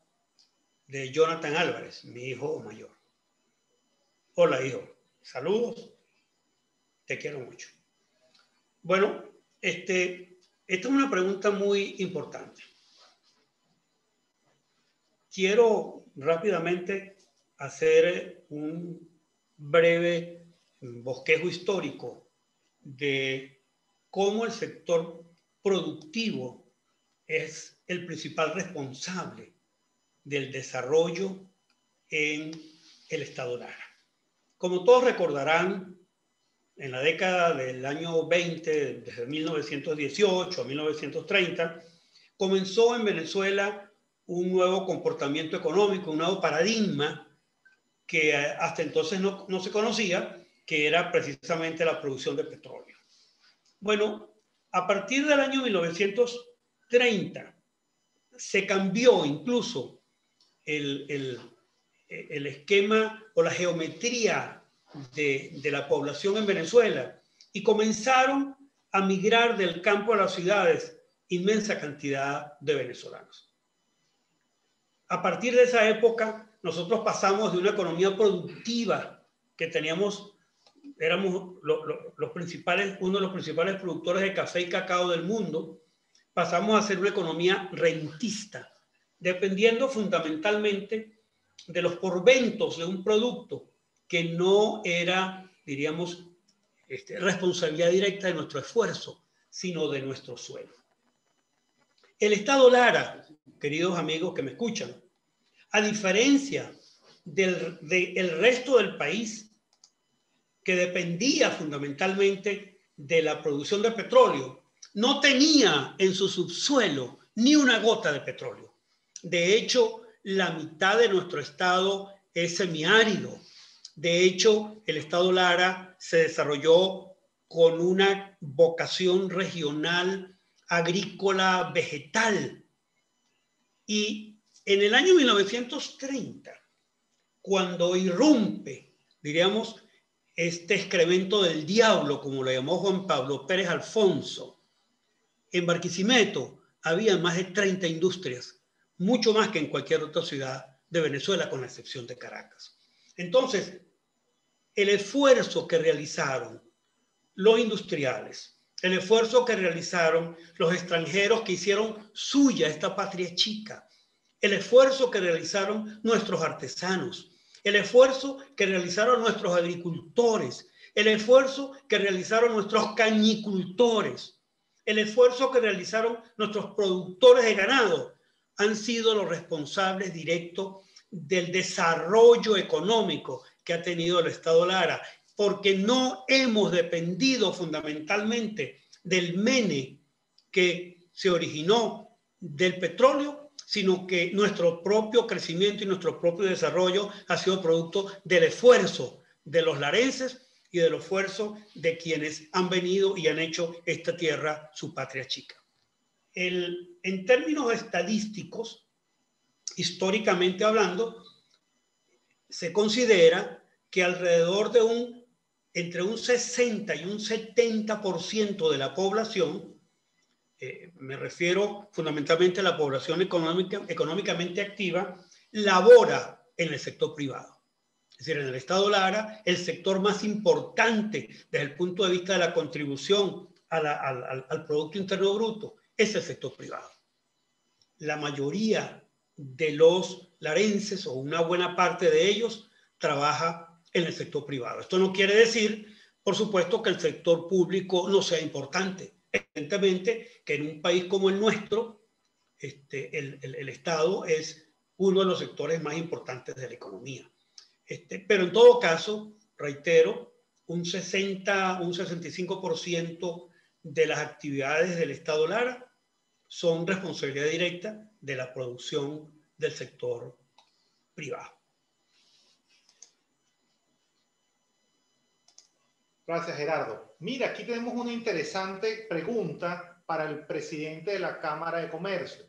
Speaker 3: de Jonathan Álvarez, mi hijo mayor. Hola, hijo. Saludos. Te quiero mucho. Bueno, esta es una pregunta muy importante. Quiero rápidamente hacer un breve bosquejo histórico de cómo el sector productivo es el principal responsable del desarrollo en el estado Lara. Como todos recordarán, en la década del año 20, desde 1918 a 1930, comenzó en Venezuela un nuevo comportamiento económico, un nuevo paradigma que hasta entonces no se conocía, que era precisamente la producción de petróleo. Bueno, a partir del año 1930 se cambió incluso el esquema o la geometría de la población en Venezuela y comenzaron a migrar del campo a las ciudades inmensa cantidad de venezolanos. A partir de esa época, nosotros pasamos de una economía productiva que teníamos, éramos los principales, uno de los principales productores de café y cacao del mundo, pasamos a ser una economía rentista, dependiendo fundamentalmente de los porventos de un producto que no era, diríamos, responsabilidad directa de nuestro esfuerzo, sino de nuestro suelo. El estado Lara, queridos amigos que me escuchan, a diferencia del resto del país, que dependía fundamentalmente de la producción de petróleo, no tenía en su subsuelo ni una gota de petróleo. De hecho, la mitad de nuestro estado es semiárido. De hecho, el estado Lara se desarrolló con una vocación regional, agrícola, vegetal. Y en el año 1930, cuando irrumpe, diríamos, este excremento del diablo, como lo llamó Juan Pablo Pérez Alfonso, en Barquisimeto había más de 30 industrias, mucho más que en cualquier otra ciudad de Venezuela, con la excepción de Caracas. Entonces, el esfuerzo que realizaron los industriales, el esfuerzo que realizaron los extranjeros que hicieron suya esta patria chica, el esfuerzo que realizaron nuestros artesanos, el esfuerzo que realizaron nuestros agricultores, el esfuerzo que realizaron nuestros cañicultores, el esfuerzo que realizaron nuestros productores de ganado, han sido los responsables directos del desarrollo económico que ha tenido el estado Lara, porque no hemos dependido fundamentalmente del MENE que se originó del petróleo, sino que nuestro propio crecimiento y nuestro propio desarrollo ha sido producto del esfuerzo de los larenses y del esfuerzo de quienes han venido y han hecho esta tierra su patria chica. En términos estadísticos, históricamente hablando, se considera que alrededor de entre un 60 y un 70% de la población, me refiero fundamentalmente a la población económicamente activa, labora en el sector privado. Es decir, en el estado Lara, el sector más importante desde el punto de vista de la contribución al Producto Interno Bruto es el sector privado. La mayoría de los larenses, o una buena parte de ellos, trabaja en el sector privado. Esto no quiere decir, por supuesto, que el sector público no sea importante. Evidentemente que en un país como el nuestro, el Estado es uno de los sectores más importantes de la economía. Pero en todo caso, reitero, un 65% de las actividades del estado Lara son responsabilidad directa de la producción del sector privado.
Speaker 1: Gracias, Gerardo. Mira, aquí tenemos una interesante pregunta para el presidente de la Cámara de Comercio.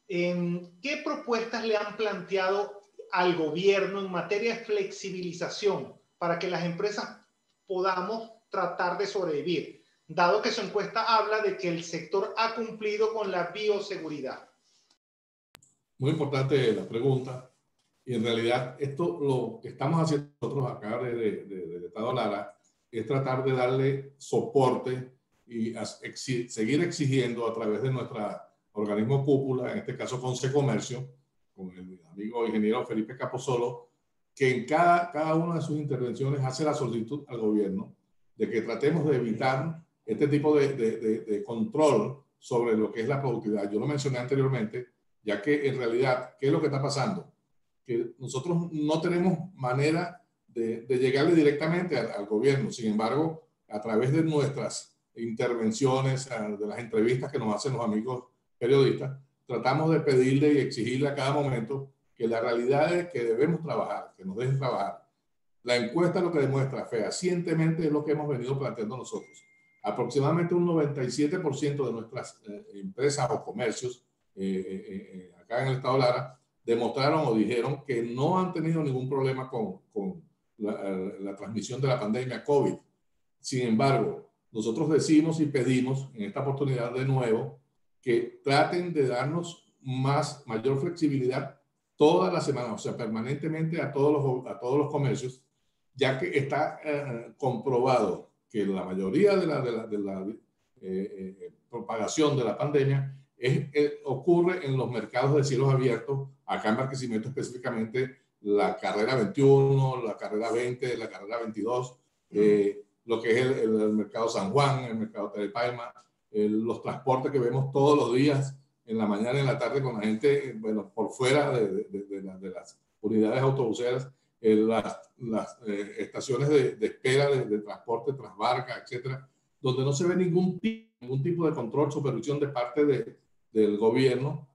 Speaker 1: ¿Qué propuestas le han planteado al gobierno en materia de flexibilización para que las empresas podamos tratar de sobrevivir, dado que su encuesta habla de que el sector ha cumplido con la bioseguridad?
Speaker 2: Muy importante la pregunta. Y en realidad esto lo que estamos haciendo nosotros acá del Estado Lara es tratar de darle soporte y seguir exigiendo a través de nuestro organismo cúpula, en este caso Concecomercio, con el amigo ingeniero Felipe Capozolo, que en cada una de sus intervenciones hace la solicitud al gobierno de que tratemos de evitar este tipo de control sobre lo que es la productividad. Yo lo mencioné anteriormente, ya que en realidad, ¿qué es lo que está pasando? Que nosotros no tenemos manera de llegarle directamente al gobierno. Sin embargo, a través de nuestras intervenciones, de las entrevistas que nos hacen los amigos periodistas, tratamos de pedirle y exigirle a cada momento que la realidad es que debemos trabajar, que nos dejen trabajar. La encuesta lo que demuestra fehacientemente es lo que hemos venido planteando nosotros. Aproximadamente un 97% de nuestras empresas o comercios acá en el Estado Lara demostraron o dijeron que no han tenido ningún problema con la transmisión de la pandemia COVID. Sin embargo, nosotros decimos y pedimos en esta oportunidad de nuevo que traten de darnos mayor flexibilidad toda la semana, o sea, permanentemente a todos los comercios, ya que está comprobado que la mayoría de la propagación de la pandemia ocurre en los mercados de cielos abiertos, acá en Barquisimeto específicamente la carrera 21, la carrera 20, la carrera 22, lo que es el mercado San Juan, el mercado Telepalma, los transportes que vemos todos los días, en la mañana y en la tarde con la gente, bueno, por fuera de las unidades autobuseras, las estaciones de espera de transporte, Transbarca, etcétera, donde no se ve ningún tipo de control, supervisión de parte del gobierno,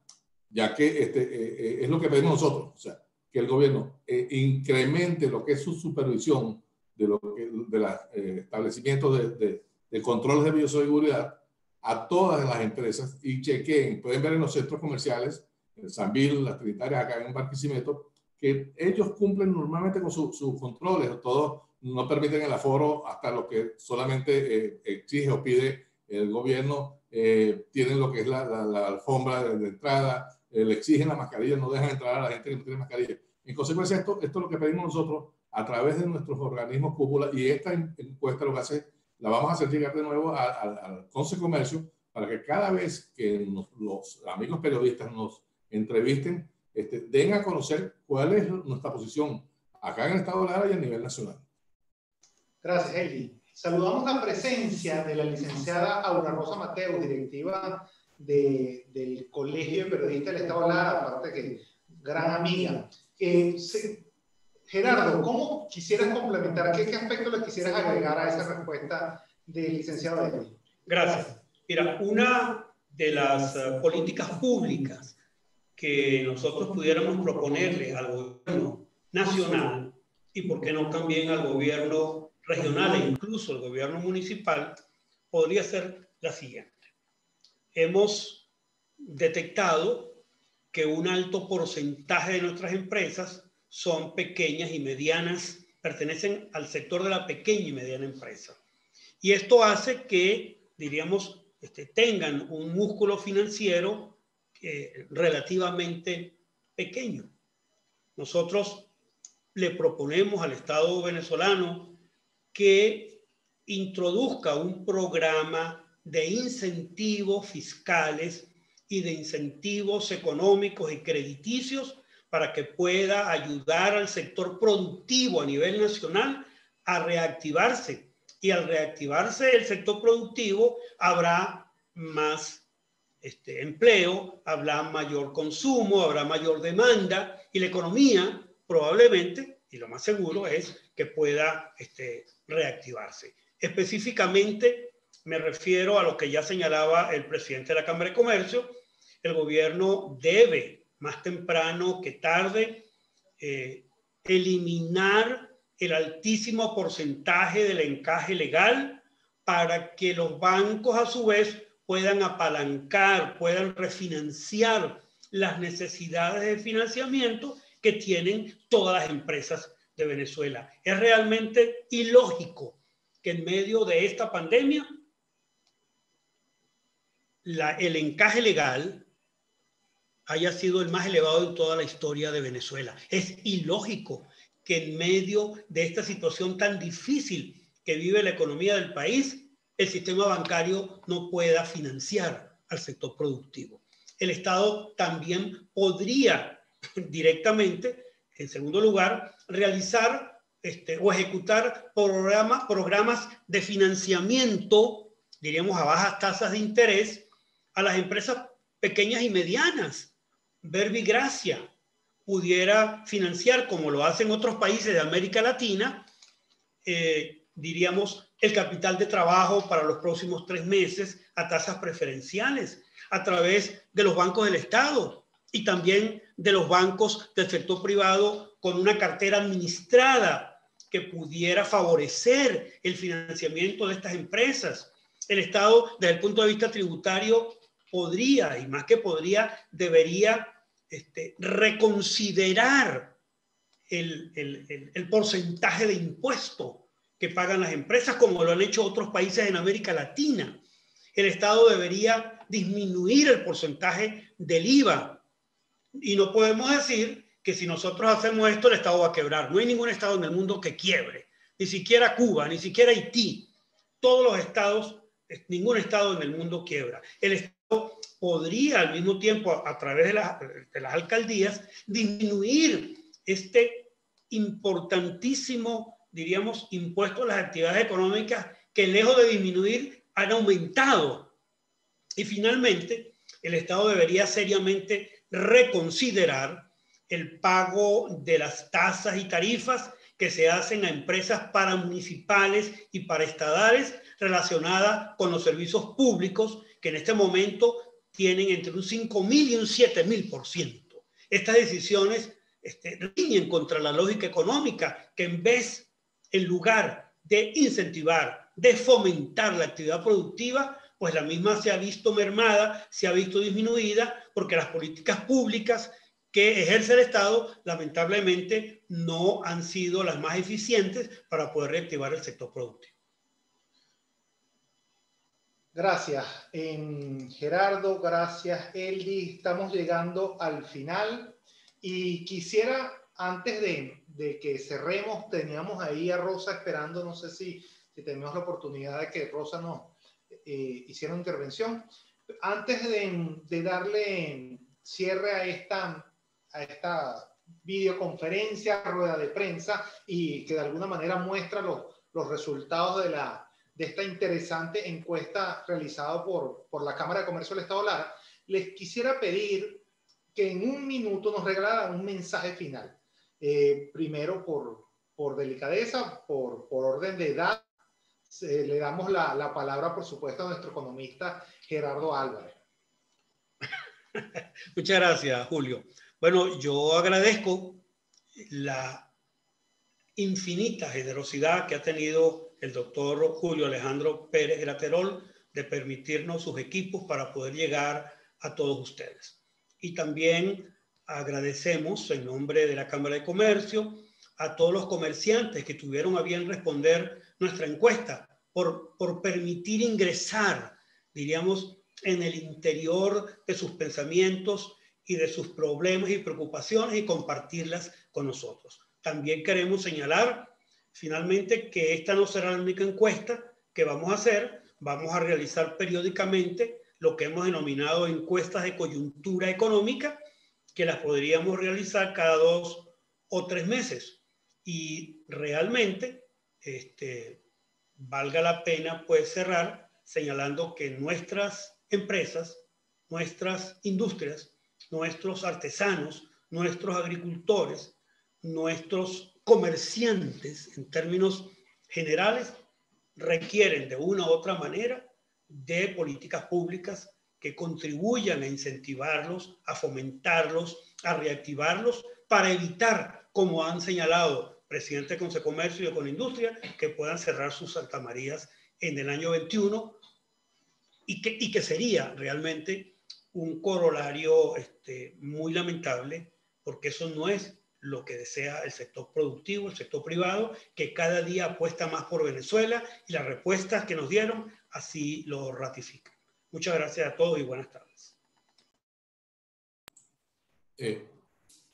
Speaker 2: ya que es lo que pedimos nosotros, o sea, que el gobierno incremente lo que es su supervisión de los establecimientos de controles de bioseguridad a todas las empresas y chequeen, pueden ver en los centros comerciales, en San Bill, las Trinitarias, acá en Barquisimeto, que ellos cumplen normalmente con sus controles, todos no permiten el aforo hasta lo que solamente exige o pide el gobierno, tienen lo que es la alfombra de entrada, le exigen la mascarilla, no dejan entrar a la gente que no tiene mascarilla. En consecuencia, esto es lo que pedimos nosotros a través de nuestros organismos cúpula, y esta encuesta lo que hace, la vamos a hacer llegar de nuevo al Concecomercio para que cada vez que los amigos periodistas nos entrevisten, den a conocer cuál es nuestra posición acá en el Estado Lara y a nivel nacional.
Speaker 1: Gracias, Eli. Saludamos la presencia de la licenciada Aura Rosa Mateo, directiva del Colegio de Periodistas del Estado Lara, aparte que gran amiga. Gerardo, ¿cómo quisieras complementar? ¿Qué aspecto le quisieras agregar a esa respuesta del licenciado Eli?
Speaker 3: Gracias. Mira, una de las políticas públicas que nosotros pudiéramos proponerle al gobierno nacional y, por qué no, también al gobierno regional e incluso al gobierno municipal, podría ser la siguiente. Hemos detectado que un alto porcentaje de nuestras empresas son pequeñas y medianas, pertenecen al sector de la pequeña y mediana empresa. Y esto hace que, diríamos, tengan un músculo financiero relativamente pequeño. Nosotros le proponemos al Estado venezolano que introduzca un programa de incentivos fiscales y de incentivos económicos y crediticios para que pueda ayudar al sector productivo a nivel nacional a reactivarse. Y al reactivarse el sector productivo habrá más empleo, habrá mayor consumo, habrá mayor demanda y la economía probablemente, y lo más seguro es que pueda reactivarse. Específicamente me refiero a lo que ya señalaba el presidente de la Cámara de Comercio. El gobierno debe, más temprano que tarde, eliminar el altísimo porcentaje del encaje legal para que los bancos a su vez puedan apalancar, puedan refinanciar las necesidades de financiamiento que tienen todas las empresas de Venezuela. Es realmente ilógico que en medio de esta pandemia el encaje legal haya sido el más elevado en toda la historia de Venezuela. Es ilógico que en medio de esta situación tan difícil que vive la economía del país, el sistema bancario no pueda financiar al sector productivo. El Estado también podría directamente, en segundo lugar, realizar o ejecutar programas de financiamiento, diríamos a bajas tasas de interés, a las empresas pequeñas y medianas. Verbigracia pudiera financiar, como lo hacen otros países de América Latina, diríamos, el capital de trabajo para los próximos 3 meses a tasas preferenciales a través de los bancos del Estado y también de los bancos del sector privado con una cartera administrada que pudiera favorecer el financiamiento de estas empresas. El Estado, desde el punto de vista tributario, podría, y más que podría, debería reconsiderar el porcentaje de impuesto que pagan las empresas, como lo han hecho otros países en América Latina. El Estado debería disminuir el porcentaje del IVA. Y no podemos decir que si nosotros hacemos esto, el Estado va a quebrar. No hay ningún Estado en el mundo que quiebre. Ni siquiera Cuba, ni siquiera Haití. Todos los estados, ningún Estado en el mundo quiebra. El Estado podría al mismo tiempo, a través de las alcaldías, disminuir este importantísimo, diríamos, impuesto a las actividades económicas que, lejos de disminuir, han aumentado. Y finalmente, el Estado debería seriamente reconsiderar el pago de las tasas y tarifas que se hacen a empresas paramunicipales y paraestatales relacionadas con los servicios públicos, que en este momento tienen entre un 5.000 y un 7.000%. Estas decisiones riñen contra la lógica económica, que en lugar de incentivar, de fomentar la actividad productiva, pues la misma se ha visto mermada, se ha visto disminuida, porque las políticas públicas que ejerce el Estado, lamentablemente, no han sido las más eficientes para poder reactivar el sector productivo.
Speaker 1: Gracias, Gerardo, gracias, Eldi. Estamos llegando al final y quisiera, antes de que cerremos, teníamos ahí a Rosa esperando, no sé si tenemos la oportunidad de que Rosa nos hiciera una intervención. Antes de darle cierre a esta videoconferencia, rueda de prensa, y que de alguna manera muestra los resultados de esta interesante encuesta realizada por la Cámara de Comercio del Estado Lara, les quisiera pedir que en un minuto nos regalaran un mensaje final. Primero, por delicadeza, por orden de edad, le damos la palabra, por supuesto, a nuestro economista Gerardo Álvarez.
Speaker 3: Muchas gracias, Julio. Bueno, yo agradezco la infinita generosidad que ha tenido el doctor Julio Alejandro Pérez Graterol de permitirnos sus equipos para poder llegar a todos ustedes. Y también agradecemos en nombre de la Cámara de Comercio a todos los comerciantes que tuvieron a bien responder nuestra encuesta por permitir ingresar, diríamos, en el interior de sus pensamientos y de sus problemas y preocupaciones y compartirlas con nosotros. También queremos señalar, finalmente, que esta no será la única encuesta que vamos a hacer. Vamos a realizar periódicamente lo que hemos denominado encuestas de coyuntura económica, que las podríamos realizar cada 2 o 3 meses. Y realmente, valga la pena pues cerrar señalando que nuestras empresas, nuestras industrias, nuestros artesanos, nuestros agricultores, nuestros comerciantes, en términos generales, requieren de una u otra manera de políticas públicas que contribuyan a incentivarlos, a fomentarlos, a reactivarlos, para evitar, como han señalado presidente de Consecomercio y de Conindustria, que puedan cerrar sus Santa Marías en el año 21 y que sería realmente un corolario muy lamentable, porque eso no es lo que desea el sector productivo, el sector privado, que cada día apuesta más por Venezuela, y las respuestas que nos dieron así lo ratifican. Muchas gracias a todos y buenas tardes.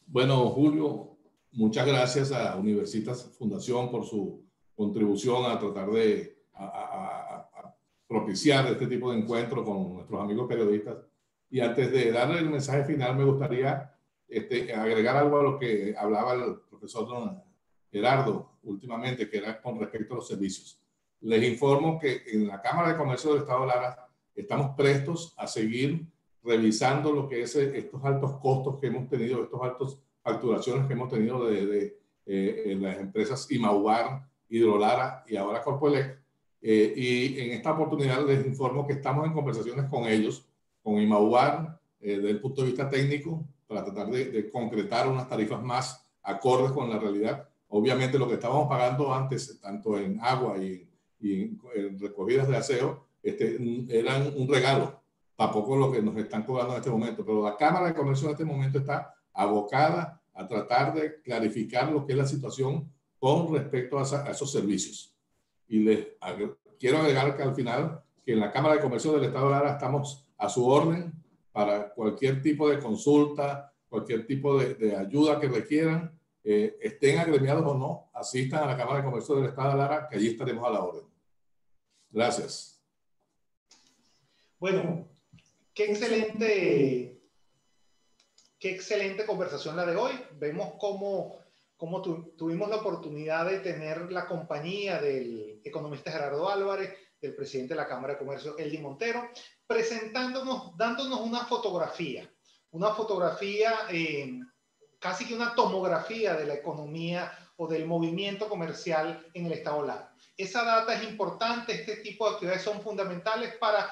Speaker 2: Bueno, Julio, muchas gracias a Universitas Fundación por su contribución a tratar de a propiciar este tipo de encuentros con nuestros amigos periodistas. Y antes de darle el mensaje final, me gustaría agregar algo a lo que hablaba el profesor don Gerardo últimamente, que era con respecto a los servicios. Les informo que en la Cámara de Comercio del Estado de Lara estamos prestos a seguir revisando lo que es estos altos costos que hemos tenido, estos altos facturaciones que hemos tenido en las empresas Imaubar, Hidrolara y ahora Corpoelec. Y en esta oportunidad les informo que estamos en conversaciones con ellos, con Imaubar, desde el punto de vista técnico, para tratar de concretar unas tarifas más acordes con la realidad. Obviamente lo que estábamos pagando antes, tanto en agua y en recogidas de aseo, eran un regalo, tampoco lo que nos están cobrando en este momento, pero la Cámara de Comercio en este momento está abocada a tratar de clarificar lo que es la situación con respecto a esos servicios. Y quiero agregar que al final, que en la Cámara de Comercio del Estado de Lara estamos a su orden para cualquier tipo de consulta, cualquier tipo de ayuda que requieran, estén agremiados o no, asistan a la Cámara de Comercio del Estado de Lara, que allí estaremos a la orden. Gracias.
Speaker 1: Bueno, qué excelente conversación la de hoy. Vemos cómo tuvimos la oportunidad de tener la compañía del economista Gerardo Álvarez, del presidente de la Cámara de Comercio, Eldi Montero, dándonos una fotografía, casi que una tomografía de la economía o del movimiento comercial en el Estado Lara. Esa data es importante, este tipo de actividades son fundamentales para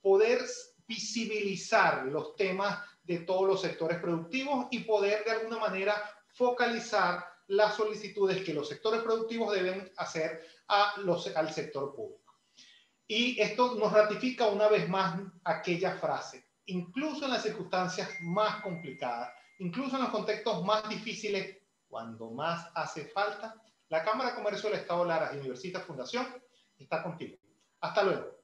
Speaker 1: poder visibilizar los temas de todos los sectores productivos y poder de alguna manera focalizar las solicitudes que los sectores productivos deben hacer al sector público. Y esto nos ratifica una vez más aquella frase: incluso en las circunstancias más complicadas, incluso en los contextos más difíciles, cuando más hace falta, la Cámara de Comercio del Estado Lara y Universitas Fundación está contigo. Hasta luego.